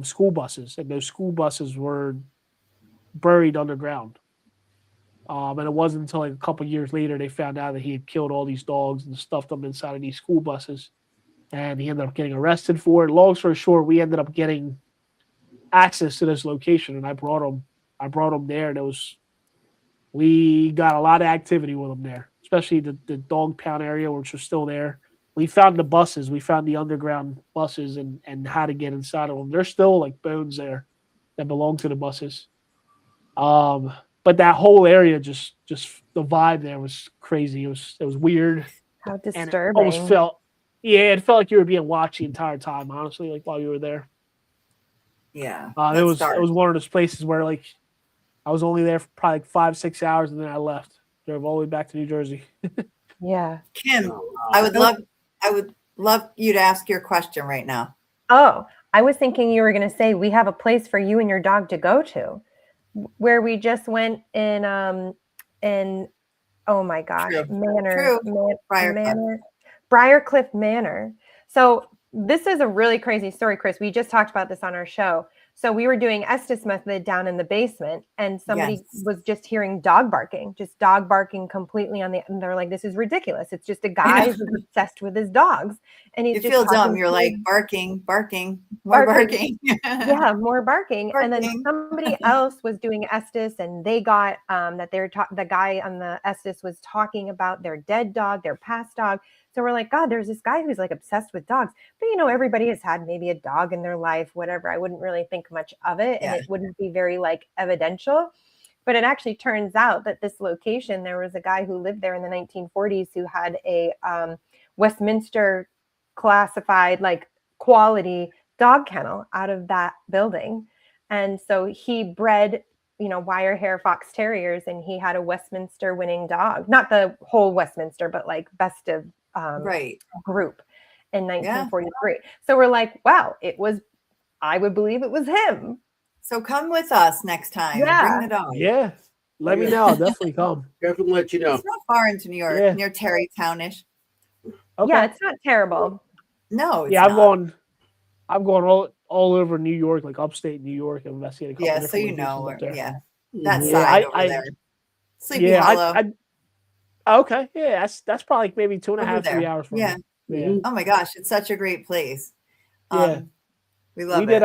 school buses. And those school buses were buried underground. And it wasn't until like a couple years later they found out that he had killed all these dogs and stuffed them inside of these school buses. And he ended up getting arrested for it. Long story short, we ended up getting access to this location, and I brought him there. And we got a lot of activity with him there, especially the dog pound area, which was still there. We found the buses. We found the underground buses and how to get inside of them. There's still like bones there that belong to the buses. But that whole area, just the vibe there was crazy. It was weird. How disturbing. And it almost felt like you were being watched the entire time, honestly, like while you were there. Yeah. It was one of those places where like I was only there for probably like 5-6 hours and then I left. Drove all the way back to New Jersey. Yeah. Kim, I would love you to ask your question right now. Oh, I was thinking you were going to say we have a place for you and your dog to go to, where we just went in oh my gosh, Briarcliff Manor. So this is a really crazy story, Chris. We just talked about this on our show. So we were doing Estes method down in the basement, and somebody was just hearing dog barking completely and they're like, this is ridiculous. It's just a guy who's obsessed with his dogs. And he's you feel dumb. You're like barking, more barking. Yeah, more barking. And then somebody else was doing Estes, and they got that they were the guy on the Estes was talking about their dead dog, their past dog. So we're like, God, there's this guy who's like obsessed with dogs. But you know, everybody has had maybe a dog in their life, whatever. I wouldn't really think much of it, and Yeah. it wouldn't be very like evidential. But it actually turns out that this location, there was a guy who lived there in the 1940s who had a Westminster classified like quality dog kennel out of that building. And so he bred, you know, wire hair fox terriers, and he had a Westminster winning dog, not the whole Westminster, but like best of Right. group in 1943. So we're like, wow, it was, I would believe it was him. So come with us next time and Yeah. bring the dog. Yeah. Let me know. I'll definitely come. Definitely let you know. It's not far into New York, Yeah. near Terrytownish. Okay. Yeah, it's not terrible. No, it's Yeah, not. I've gone all over New York, like upstate New York, and investigated a couple Yeah, so different you know, locations up there. yeah, that Mhm. Yeah, side over there. Sleepy Hollow. Okay, yeah, that's probably maybe 2.5, Over there. 3 hours from Yeah. me. Yeah, Mhm. Oh my gosh, it's such a great place. Yeah. We love we it. did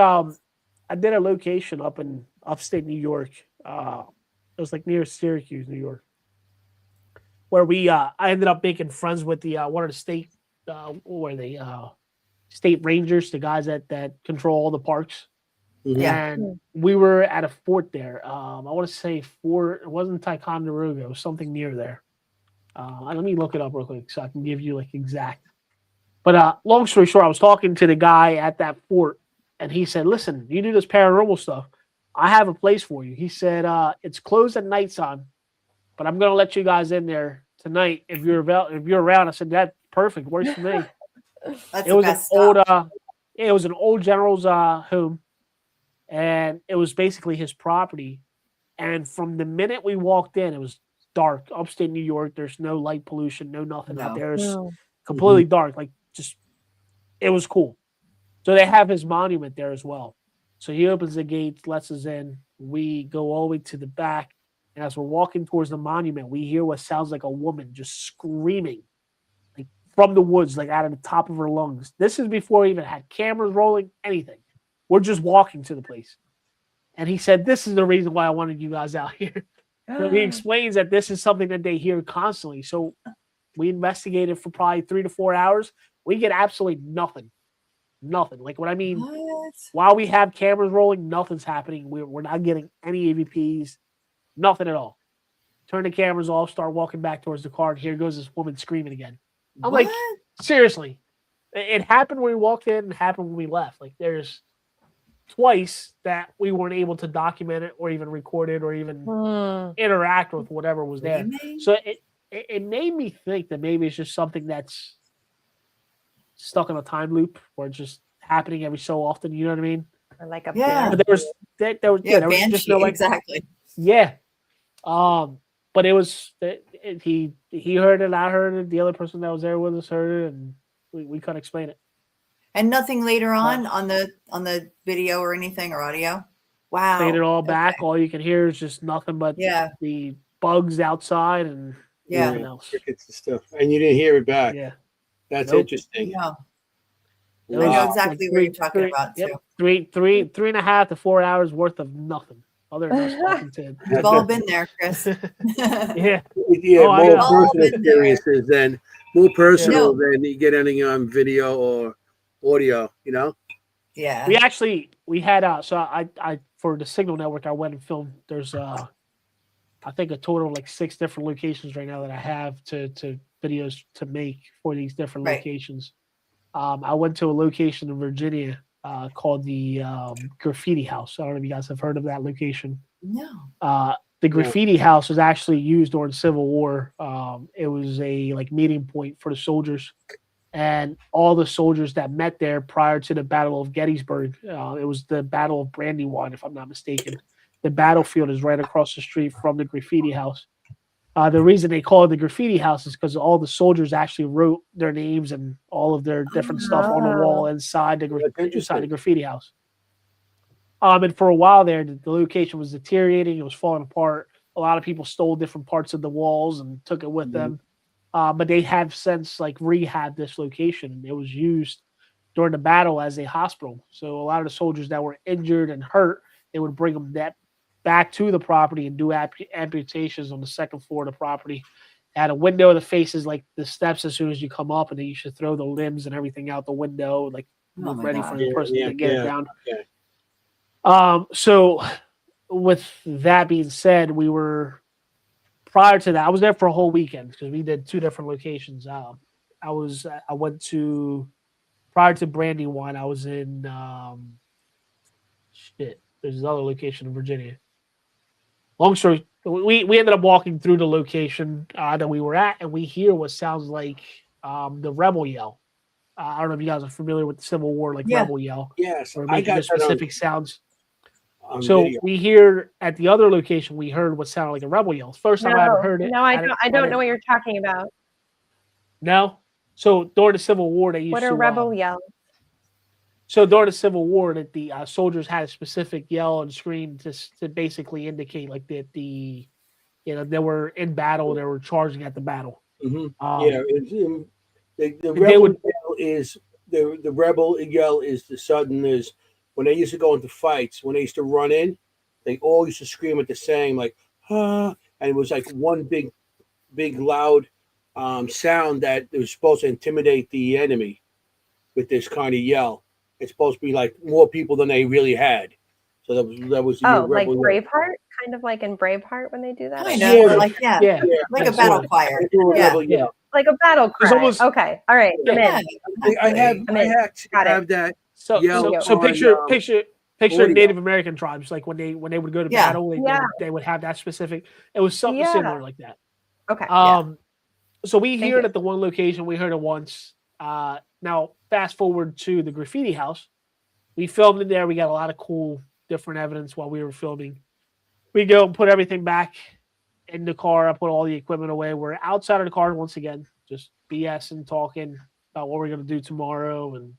I did a location up in upstate New York. It was like near Syracuse, New York, where I ended up making friends with the one of the state state rangers, the guys that control all the parks. Mhm. Yeah. And we were at a fort there. I want to say fort. It wasn't Ticonderoga. It was something near there. Let me look it up real quick so I can give you like exact. But long story short, I was talking to the guy at that fort, and he said, "Listen, you do this paranormal stuff. I have a place for you." He said, "It's closed at night time, but I'm gonna let you guys in there tonight if you're around." I said, "That's perfect. Works for me." That's It the was an best old stuff. it was an old general's home, and it was basically his property. And from the minute we walked in, it was dark. Upstate New York, there's no light pollution, no nothing out No. there. It's Mm. completely dark. Like just it was cool. So they have his monument there as well. So he opens the gates, lets us in. We go all the way to the back. And as we're walking towards the monument, we hear what sounds like a woman just screaming, like from the woods, like out of the top of her lungs. This is before we even had cameras rolling, anything. We're just walking to the place. And he said, "This is the reason why I wanted you guys out here." So he explains that this is something that they hear constantly. So we investigated for probably 3 to 4 hours. We get absolutely nothing. Nothing. Like what I mean, What? while we have cameras rolling, nothing's happening. We're not getting any AVPs, nothing at all. Turn the cameras off, start walking back towards the car, and here goes this woman screaming again. I'm like, What? seriously. It happened when we walked in and happened when we left. Like there's twice that we weren't able to document it or even record it or even interact with whatever was there. Really? So it made me think that maybe it's just something that's stuck in a time loop or just happening every so often. You know what I mean? Or like a Yeah. But there was there was Banshee, just no like exactly. yeah. But it was he heard it, I heard it, the other person that was there with us heard it, and we couldn't explain it. And nothing later on the video or anything or audio. Wow. Played it all back. All you can hear is just nothing but the bugs outside and nothing else. Crickets and stuff. And you didn't hear it back. Yeah. That's Nope. interesting. No. It I was know Wow. exactly like what you're talking about yep, too. 3.5 to 4 hours worth of nothing other than us talking to. We've all been there, Chris. Yeah. Yeah, Oh, I more know. personal All been there. experiences than more personal No. than you get anything on video or audio, you know? Yeah. We had so I for the Signal Network I went and filmed. There's I think a total of like 6 different locations right now that I have to videos to make for these different Right. locations. I went to a location in Virginia called the Graffiti House. I don't know if you guys have heard of that location. No. The Graffiti House was actually used during the Civil War. It was a like meeting point for the soldiers, and all the soldiers that met there prior to the Battle of Gettysburg. It was the Battle of Brandywine, if I'm not mistaken. The battlefield is right across the street from the Graffiti House. The reason they call it the Graffiti House is because all the soldiers actually wrote their names and all of their different stuff on the wall inside the Graffiti House. And for a while there, the location was deteriorating. It was falling apart. A lot of people stole different parts of the walls and took it with them. But they have since like rehabbed this location. It was used during the battle as a hospital. So a lot of the soldiers that were injured and hurt, they would bring them back to the property and do amputations on the second floor of the property. Had a window that faces like the steps as soon as you come up, and then you should throw the limbs and everything out the window, like Oh my ready gosh. for the person to get it down. Okay. So with that being said, we were prior to that. I was there for a whole weekend because we did 2 different locations. I went to prior to Brandywine. I was in There's another location in Virginia. Long story, we ended up walking through the location that we were at, and we hear what sounds like the rebel yell. I don't know if you guys are familiar with the Civil War, like rebel yell. Yes, We're I making got the that specific sounds. on So video. we hear at the other location, we heard what sounded like a rebel yell. First time I ever heard it. No, I don't know what you're talking about. No. So during the Civil War, they used What to are rebel yells? So during the Civil War, that the soldiers had a specific yell and scream to basically indicate like that they were in battle, they were charging at the battle. Mm-hmm. The rebel yell is the rebel yell is the sudden is when they used to go into fights, when they used to run in, they all used to scream at the same like and it was like one big loud sound that was supposed to intimidate the enemy with this kind of yell. It's supposed to be like more people than they really had. So that was like rebel Braveheart, kind of like in Braveheart when they do that. Kind of like like a battle sort of. choir. Yeah. Like a battle cry. Almost, okay, all right. Yeah. I have that. So picture audio. Native American tribes, like when they would go to battle, they would have that specific. It was something similar like that. Okay. So we hear it at the one location. We heard it once. Now fast forward to the graffiti house. We filmed in there. We got a lot of cool different evidence while we were filming. We go and put everything back in the car. I put all the equipment away. We're outside of the car once again, just BS and talking about what we're going to do tomorrow. And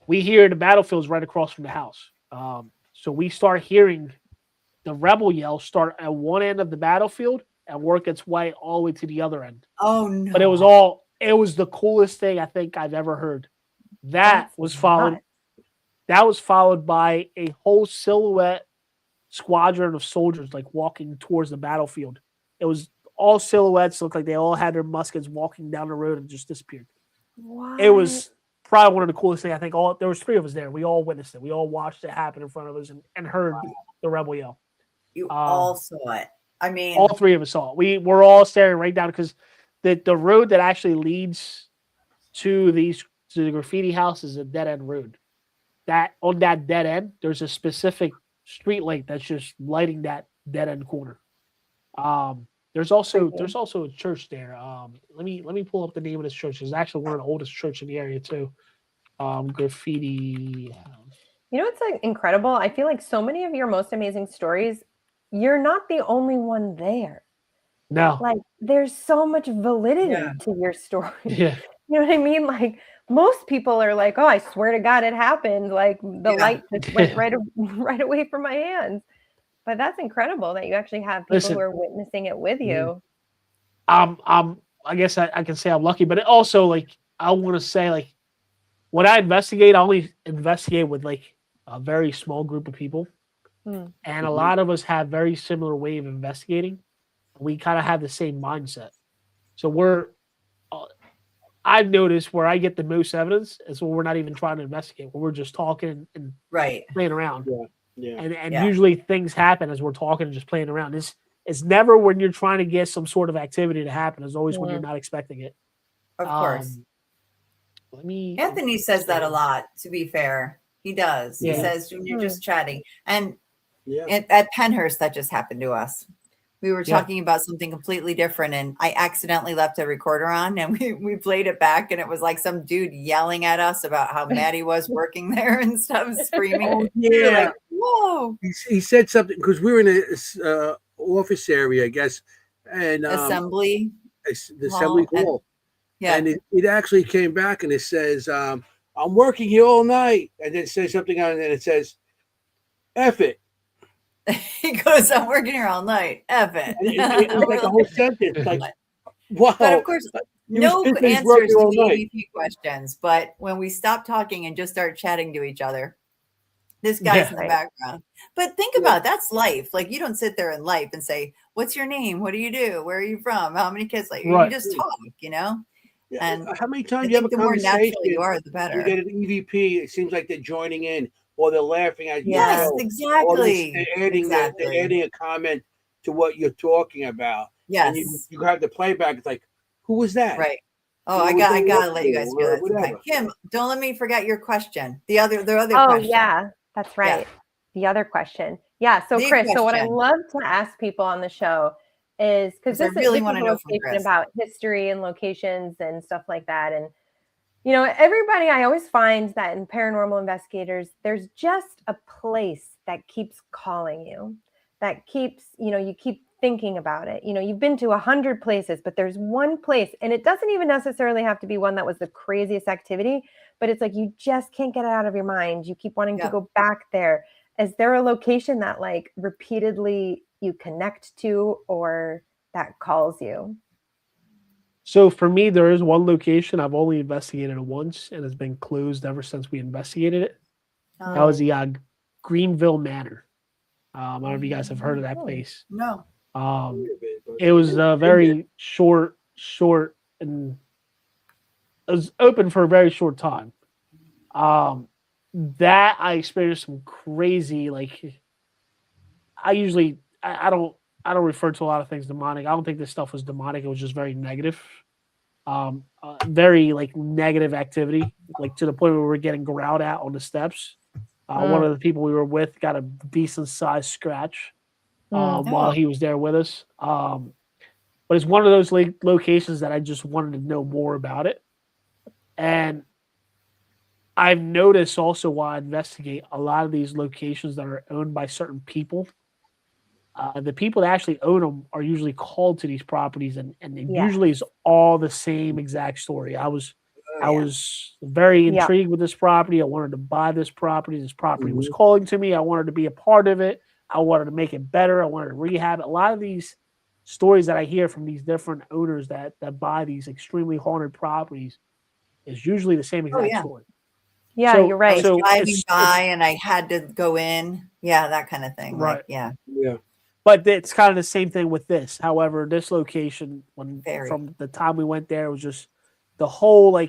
we hear the battlefield's right across from the house. So we start hearing the rebel yell start at one end of the battlefield and work its way all the way to the other end. Oh no! But it was the coolest thing I think I've ever heard. That was followed by a whole silhouette squadron of soldiers like walking towards the battlefield. It was all silhouettes, looked like they all had their muskets walking down the road and just disappeared. What? It was probably one of the coolest things. I think there was 3 of us there. We all witnessed it. We all watched it happen in front of us and heard the rebel yell. You all saw it. I mean, all 3 of us saw it. We were all staring right down because the road that actually leads to the graffiti house is a dead end road. That on that dead end, there's a specific street light that's just lighting that dead end corner. There's also a church there. Let me pull up the name of this church. It's actually one of the oldest churches in the area too. Graffiti house. You know what's like incredible? I feel like so many of your most amazing stories, you're not the only one there. No. Like there's so much validity to your story. Yeah. You know what I mean? Like most people are like, oh, I swear to God it happened. Like the light just went right away from my hands. But that's incredible that you actually have people who are witnessing it with you. I guess I can say I'm lucky, but it also like I want to say like when I investigate, I only investigate with like a very small group of people. And a lot of us have very similar way of investigating. We kind of have the same mindset. So I've noticed where I get the most evidence is when we're not even trying to investigate, when we're just talking and playing around. Yeah. And usually things happen as we're talking and just playing around. It's never when you're trying to get some sort of activity to happen. It's always when you're not expecting it. Of course. Anthony says that a lot, to be fair. He does. He says when you're just chatting. And at Pennhurst, that just happened to us. We were talking about something completely different, and I accidentally left a recorder on, and we played it back, and it was like some dude yelling at us about how mad he was working there and stuff, screaming. Oh, yeah. Like, whoa. He said something because we were in a office area, I guess, and assembly hall. And it actually came back and it says, I'm working here all night. And then it says something on it and it says, F it. He goes, I'm working here all night. F it. It was like a whole sentence. Like, wow. But of course, no answers to the AVP questions. But when we stop talking and just start chatting to each other, this guy's in the background. But think about it, that's life. Like you don't sit there in life and say, what's your name? What do you do? Where are you from? How many kids? Like Right. you just talk, you know. Yeah, And how many I times you have a think the more natural conversation, you are, the you better. get an EVP, it seems like they're joining in or they're laughing at your Yes, show, or exactly. they're adding a comment to what you're talking about. And Yes. you have the playback. It's like, who was that? Right. Oh, What I was got they I gotta up let you to, guys or hear that sometime. whatever. Kim, don't let me forget your question. The other Oh, question. yeah, that's right. The other question. Yeah. So, The Chris, so what I question. love to ask people on the show is because I really this want is to a know from location Chris. about history and locations and stuff like that. And, you know, everybody, I always find that in paranormal investigators, there's just a place that keeps calling you, that keeps, you know, you keep thinking about it. You know, you've been to 100 places, but there's one place, and it doesn't even necessarily have to be one that was the craziest activity, but it's like you just can't get it out of your mind. You keep wanting to go back there. Is there a location that like repeatedly you connect to or that calls you? So for me, there is one location I've only investigated it once, and it's been closed ever since we investigated it. That was the Greenville Manor. I don't know if you guys have heard of that place. No. It was a very short, and it was open for a very short time. That I experienced some crazy, like I don't refer to a lot of things demonic. I don't think this stuff was demonic. It was just very negative. Very like negative activity, like to the point where we were getting growled at on the steps. One of the people we were with got a decent sized scratch while he was there with us. But it's one of those locations that I just wanted to know more about it. And I've noticed also while I investigate a lot of these locations that are owned by certain people, the people that actually own them are usually called to these properties, and it usually is all the same exact story. I was very intrigued with this property. I wanted to buy this property. This property was calling to me. I wanted to be a part of it. I wanted to make it better. I wanted to rehab it. A lot of these stories that I hear from these different owners that buy these extremely haunted properties is usually the same exact story. Yeah, so, you're right. I was driving by and I had to go in. Yeah, that kind of thing. Right. Like, yeah. But it's kind of the same thing with this. However, this location, from the time we went there, it was just the whole the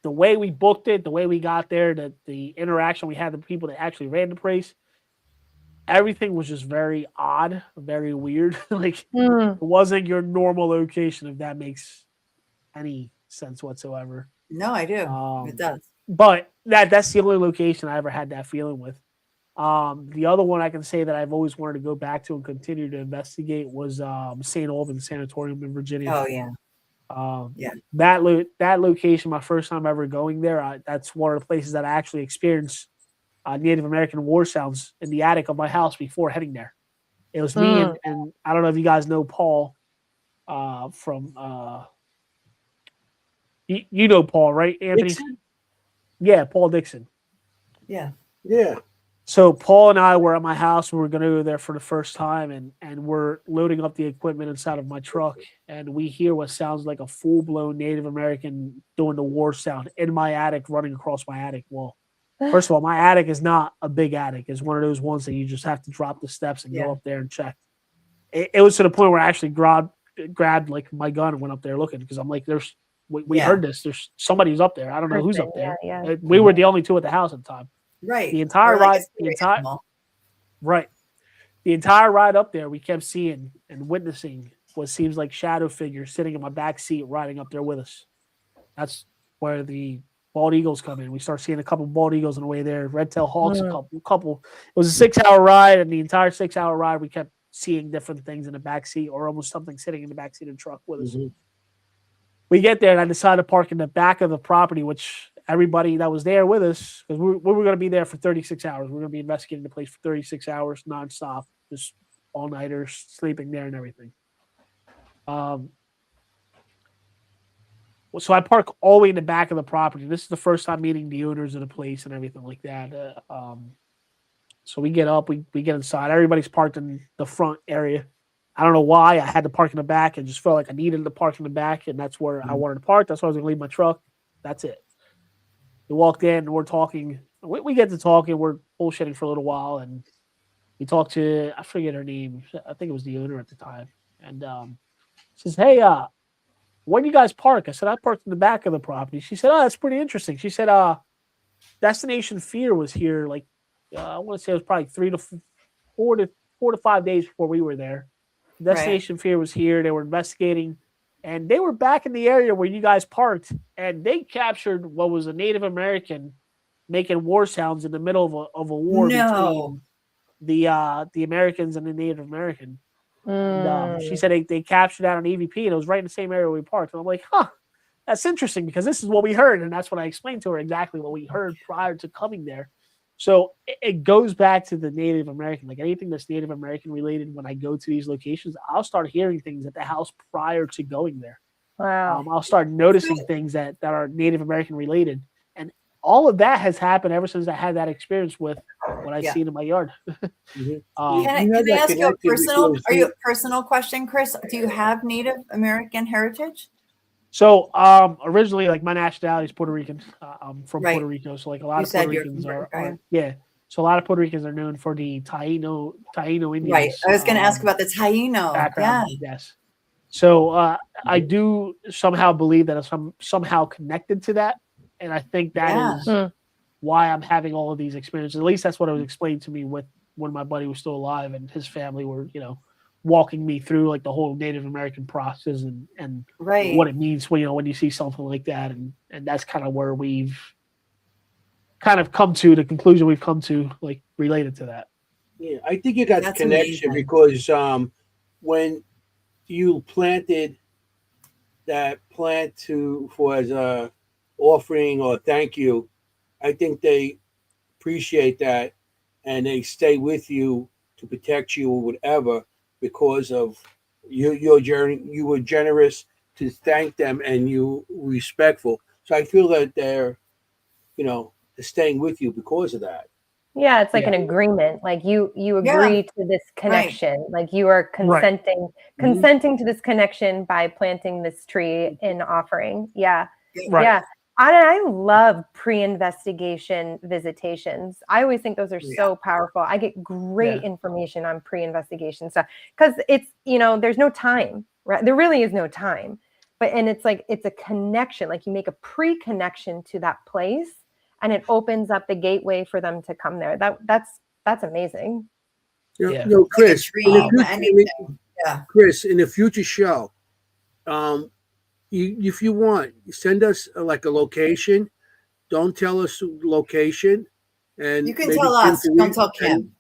way we booked it, the way we got there, the interaction we had with the people that actually ran the place. Everything was just very odd, very weird. Like it wasn't your normal location, if that makes any sense whatsoever. No, I do. It does. But that's the only location I ever had that feeling with. The other one I can say that I've always wanted to go back to and continue to investigate was St. Albans Sanatorium in Virginia. Oh yeah. That location, my first time ever going there, that's one of the places that I actually experienced Native American war sounds in the attic of my house before heading there. It was me and I don't know if you guys know Paul from you know Paul, right, Anthony? Dixon? Yeah, Paul Dixon. Yeah. Yeah. So Paul and I were at my house. We were going to go there for the first time, and we're loading up the equipment inside of my truck, and we hear what sounds like a full-blown Native American doing the war sound in my attic, running across my attic wall. First of all, my attic is not a big attic. It's one of those ones that you just have to drop the steps and go up there and check. It was to the point where I actually grabbed like my gun and went up there looking, because I'm like, we heard this. There's somebody's up there. I don't know who's up there. We were the only two at the house at the time. Right. The entire ride, the entire ride up there, we kept seeing and witnessing what seems like shadow figures sitting in my back seat, riding up there with us. That's where the bald eagles come in. We start seeing a couple bald eagles on the way there, red-tailed hawks, a couple. It was a 6-hour ride, and the entire 6-hour ride, we kept seeing different things in the back seat, or almost something sitting in the back seat of the truck with us. We get there, and I decided to park in the back of the property, which everybody that was there with us, because we were going to be there for 36 hours. We're going to be investigating the place for 36 hours nonstop, just all-nighters, sleeping there and everything. So I park all the way in the back of the property. This is the first time meeting the owners of the place and everything like that. So we get up, we get inside. Everybody's parked in the front area. I don't know why I had to park in the back. I just felt like I needed to park in the back, and that's where I wanted to park. That's where I was going to leave my truck. That's it. We walked in, and we're talking. We get to talking. We're bullshitting for a little while, and We talked to, I forget her name. I think it was the owner at the time. And says, hey, when do you guys park? I said, I parked in the back of the property. She said, oh, that's pretty interesting. She said, Destination Fear was here. Like, I want to say it was probably 4 to 5 days before we were there. Destination Fear was here. They were investigating, and they were back in the area where you guys parked, and they captured what was a Native American making war sounds in the middle of a war between the Americans and the Native American. And, she said they captured that on EVP, and it was right in the same area we parked. And I'm like, huh, that's interesting because this is what we heard, and that's what I explained to her exactly what we heard prior to coming there. So it goes back to the Native American, like anything that's Native American related. When I go to these locations, I'll start hearing things at the house prior to going there. Wow. I'll start noticing things that are Native American related. And all of that has happened ever since I had that experience with what I've seen in my yard. Can I ask you a personal question, Chris? Do you have Native American heritage? So originally, like my nationality is Puerto Rican. I'm from Puerto Rico, so like a lot of Puerto Ricans are So a lot of Puerto Ricans are known for the Taino Indians. Right. I was going to ask about the Taino background. Yeah. Yes. So I do somehow believe that I'm somehow connected to that, and I think that is why I'm having all of these experiences. At least that's what it was explained to me with when my buddy was still alive and his family were, walking me through like the whole Native American process and what it means when when you see something like that, and that's kind of where we've kind of come to the conclusion we've come to, like related to that. Yeah, I think you got the connection because when you planted that plant for as a offering or thank you, I think they appreciate that and they stay with you to protect you or whatever. Because of your journey, you were generous to thank them and you respectful. So I feel that they're staying with you because of that. Yeah, it's like an agreement. Like you agree to this connection. Like you are consenting to this connection by planting this tree in offering. Yeah. Yeah. I love pre-investigation visitations. I always think those are so powerful. I get great information on pre-investigation stuff because it's, there's no time, right? There really is no time, and it's like, it's a connection. Like you make a pre-connection to that place and it opens up the gateway for them to come there. That's amazing. Chris, Chris, in the future show, if you want, send us like a location. Don't tell us the location, and you can tell us. Don't tell Kim.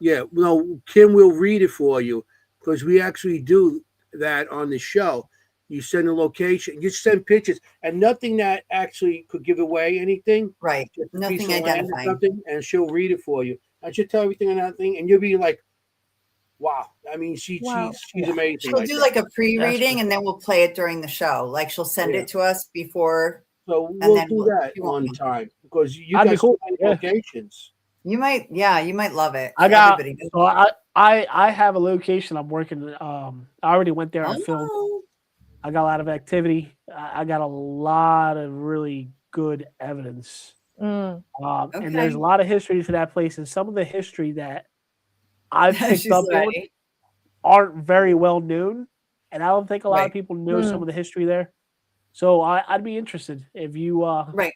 Kim will read it for you because we actually do that on the show. You send a location, you send pictures, and nothing that actually could give away anything. Right. Just nothing identifying. Something, and she'll read it for you. And she'll tell everything on that thing, and you'll be like, wow. I mean, she's amazing. She'll do like a pre-reading and then we'll play it during the show. Like she'll send it to us before. So we'll do that one time because you guys have locations. You might love it. I have a location I'm working. I already went there and filmed. I got a lot of activity. I got a lot of really good evidence. And there's a lot of history to that place, and some of the history that I've picked up on aren't very well known, and I don't think a lot of people know some of the history there. So I'd be interested if you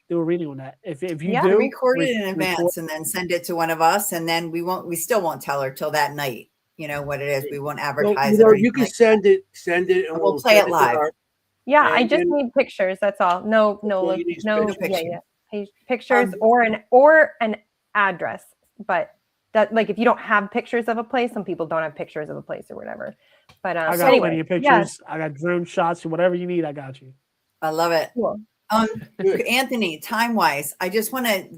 do a reading on that. If you do, record it in advance and then send it to one of us, and then we still won't tell her till that night. You know what it is. We won't advertise it. You can send it, and we'll play it live. Yeah, I just need pictures. That's all. No pictures or an address, but. That like if you don't have pictures of a place, some people don't have pictures of a place or whatever. But I got plenty of pictures. I got drone shots or whatever you need. I got you. I love it. Cool. Anthony, time wise, I just want to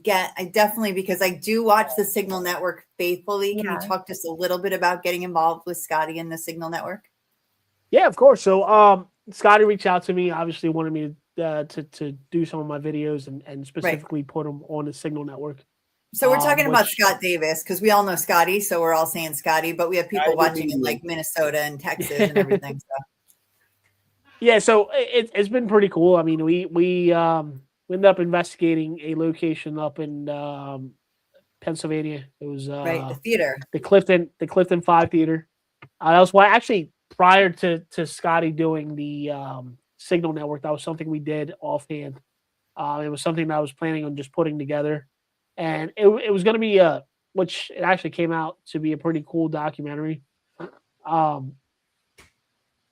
definitely because I do watch the Signal Network faithfully. Can you talk to us a little bit about getting involved with Scotty and the Signal Network? Yeah, of course. So Scotty reached out to me. Obviously, wanted me to do some of my videos and specifically put them on the Signal Network. So we're talking about Scott Davis because we all know Scotty, so we're all saying Scotty, but we have people watching in like Minnesota and Texas and everything. So. Yeah, so it's been pretty cool. I mean, we ended up investigating a location up in Pennsylvania. It was Right, the theater. the Clifton 5 Theater. That was why actually prior to Scotty doing the Signal Network, that was something we did offhand. It was something that I was planning on just putting together, and it was going to be which it actually came out to be a pretty cool documentary. But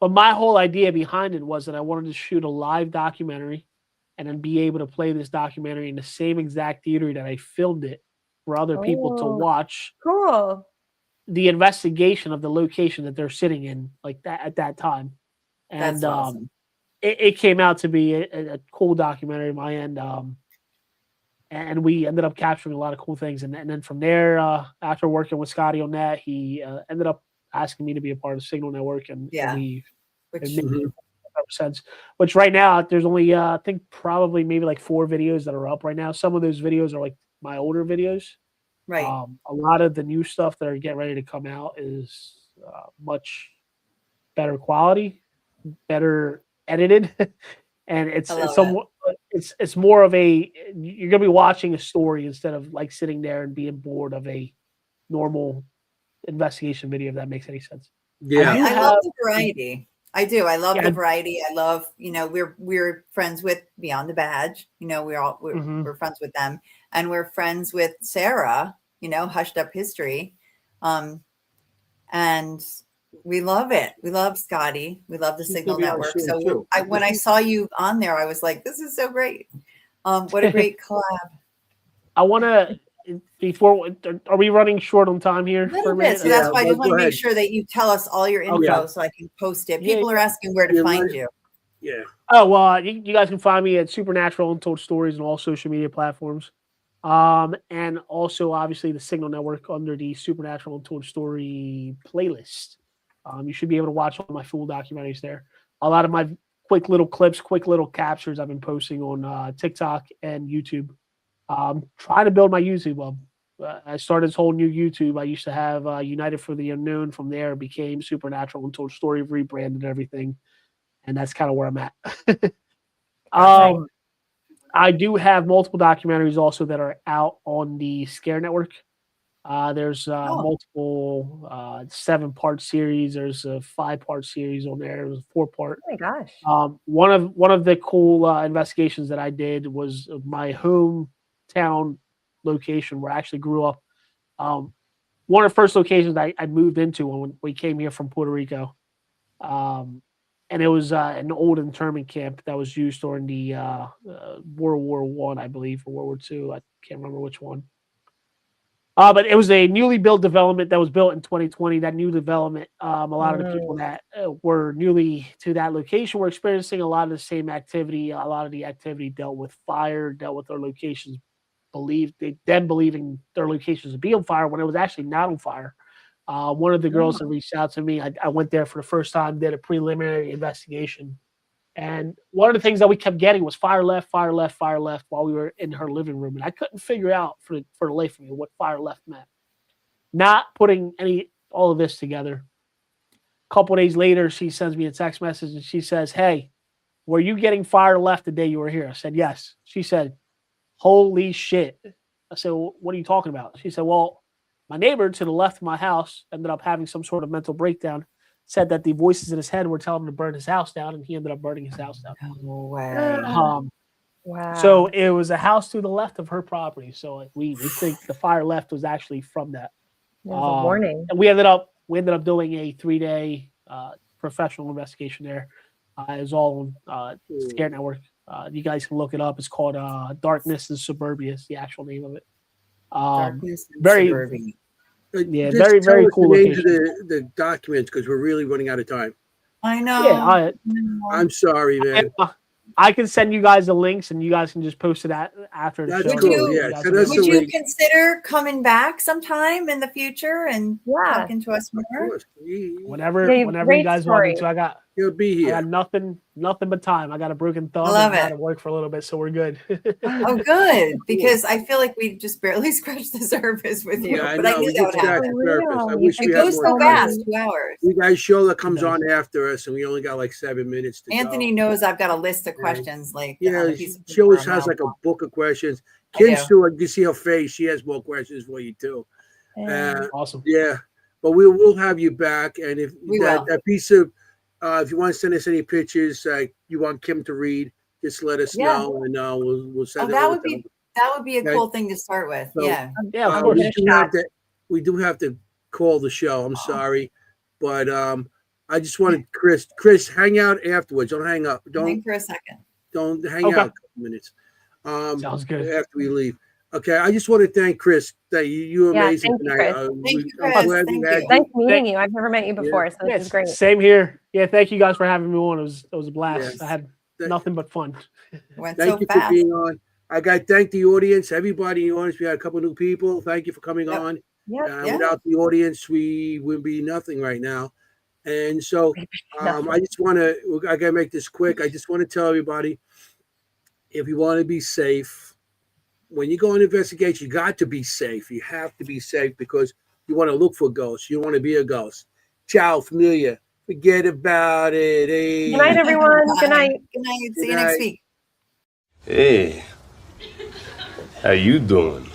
my whole idea behind it was that I wanted to shoot a live documentary and then be able to play this documentary in the same exact theater that I filmed it for other people to Oh. watch Cool. the investigation of the location that they're sitting in, like that at that time. And That's awesome. it came out to be a cool documentary on my end. And we ended up capturing a lot of cool things. And then from there, after working with Scotty on that, he ended up asking me to be a part of Signal Network, and we Which made it ever since. Which right now there's only I think probably maybe like 4 videos that are up right now. Some of those videos are like my older videos. right. A lot of the new stuff that are getting ready to come out is much better quality, better edited, and it's somewhat it's more of a, you're gonna be watching a story instead of like sitting there and being bored of a normal investigation video, if that makes any sense. Yeah. I love the variety. I do. I love the variety. I love, we're friends with Beyond the Badge. We're friends with them, and we're friends with Sarah, Hushed Up History. And we love it. We love Scotty. We love the Signal Network. So when I saw you on there, I was like, this is so great. What a great collab. I want to, are we running short on time here? A little bit. So that's why I just want to make sure that you tell us all your info so I can post it. People are asking where to find you. Yeah. Oh, well, you guys can find me at Supernatural Untold Stories on all social media platforms. And also, obviously, the Signal Network under the Supernatural Untold Story playlist. You should be able to watch all my full documentaries there. A lot of my quick little clips, quick little captures I've been posting on TikTok and YouTube. Trying to build my YouTube up. I started this whole new YouTube. I used to have United for the Unknown. From there, it became Supernatural Untold Story, rebranded everything. And that's kind of where I'm at. I do have multiple documentaries also that are out on the Scare Network. There's multiple 7-part series. There's a 5-part series on there. There's a 4-part. Oh my gosh. One of the cool investigations that I did was my hometown location where I actually grew up. One of the first locations I moved into when we came here from Puerto Rico. And it was an old internment camp that was used during the World War I believe, or World War II. I can't remember which one. But it was a newly built development that was built in 2020. That new development, a lot of the people that were newly to that location were experiencing a lot of the same activity. A lot of the activity dealt with fire, dealt with their locations, believing their locations to be on fire when it was actually not on fire. One of the girls that reached out to me, I went there for the first time, did a preliminary investigation. And one of the things that we kept getting was fire left while we were in her living room. And I couldn't figure out for the life of me what fire left meant. Not putting all of this together. A couple of days later, she sends me a text message and she says, "Hey, were you getting fire left the day you were here?" I said, "Yes." She said, "Holy shit." I said, "Well, what are you talking about?" She said, "Well, my neighbor to the left of my house ended up having some sort of mental breakdown, said that the voices in his head were telling him to burn his house down, and he ended up burning his house down." No way. Wow. So it was a house to the left of her property. So we think the fire left was actually from that. There's a warning. And we ended up doing a 3-day professional investigation there. It was all on Scare Network. You guys can look it up. It's called Darkness in Suburbia. Is the actual name of it. Darkness in very Suburbia. Yeah, Just very, very tell us cool the names location. of the documents because we're really running out of time. I know. Yeah, I'm sorry, man. I can send you guys the links, and you guys can just post it after the That's show. cool. Yeah, send us Would the you link. consider coming back sometime in the future and talking to us Of more? course. Whenever you guys want me to. He'll be I here. got nothing but time. I got a broken thumb. I love and it. got to work for a little bit, so we're good. Oh, good. Because I feel like we just barely scratched the surface with you. Yeah, I but I know. knew We that just would scratched happen. the surface. I You wish think we It had goes more so time. fast, 2 hours. You guys show that comes It does. on after us, and we only got like 7 minutes to Anthony go. knows I've got a list of questions like Yeah, on a piece of she paper always a has mile like a long. book of questions. I Kim do. Stewart, you see her face. She has more questions for you too. Awesome. Yeah, but we'll have you back, and if We will. that piece of if you want to send us any pictures you want Kim to read, just let us Yeah. know, and we'll Oh, send it that over would to be them. a Okay. cool thing to start with. So, Yeah. Yeah, of I'll course. give it a shot. We do have to call the show. I'm sorry, but I just wanted Chris, hang out afterwards. Don't hang up. Hang for a second. Don't hang Okay. out a couple minutes. Sounds good. After we leave. Okay, I just want to thank Chris. That you were Yeah, amazing thank you, tonight. Chris. Thank you, I'm Chris. glad Thank we had you. Nice meeting you. I've never met you before, so this Yes, is great. same here. Yeah, thank you guys for having me on. It was a blast. Yes. I had Th- nothing but fun. Went Thank so you for fast. being on. I got to thank the audience, everybody in the audience. We had a couple new people. Thank you for coming Yep. on. Yep. Yeah. Without the audience, we would be nothing right now. And so I just want to, I got to make this quick. I just want to tell everybody, if you want to be safe, when you go on investigation, you got to be safe. You have to be safe because you want to look for ghosts. You don't want to be a ghost. Ciao, familia. Forget about it. Hey. Good night, everyone. Good night. Good night. Good See you next night. week. Hey, how you doing?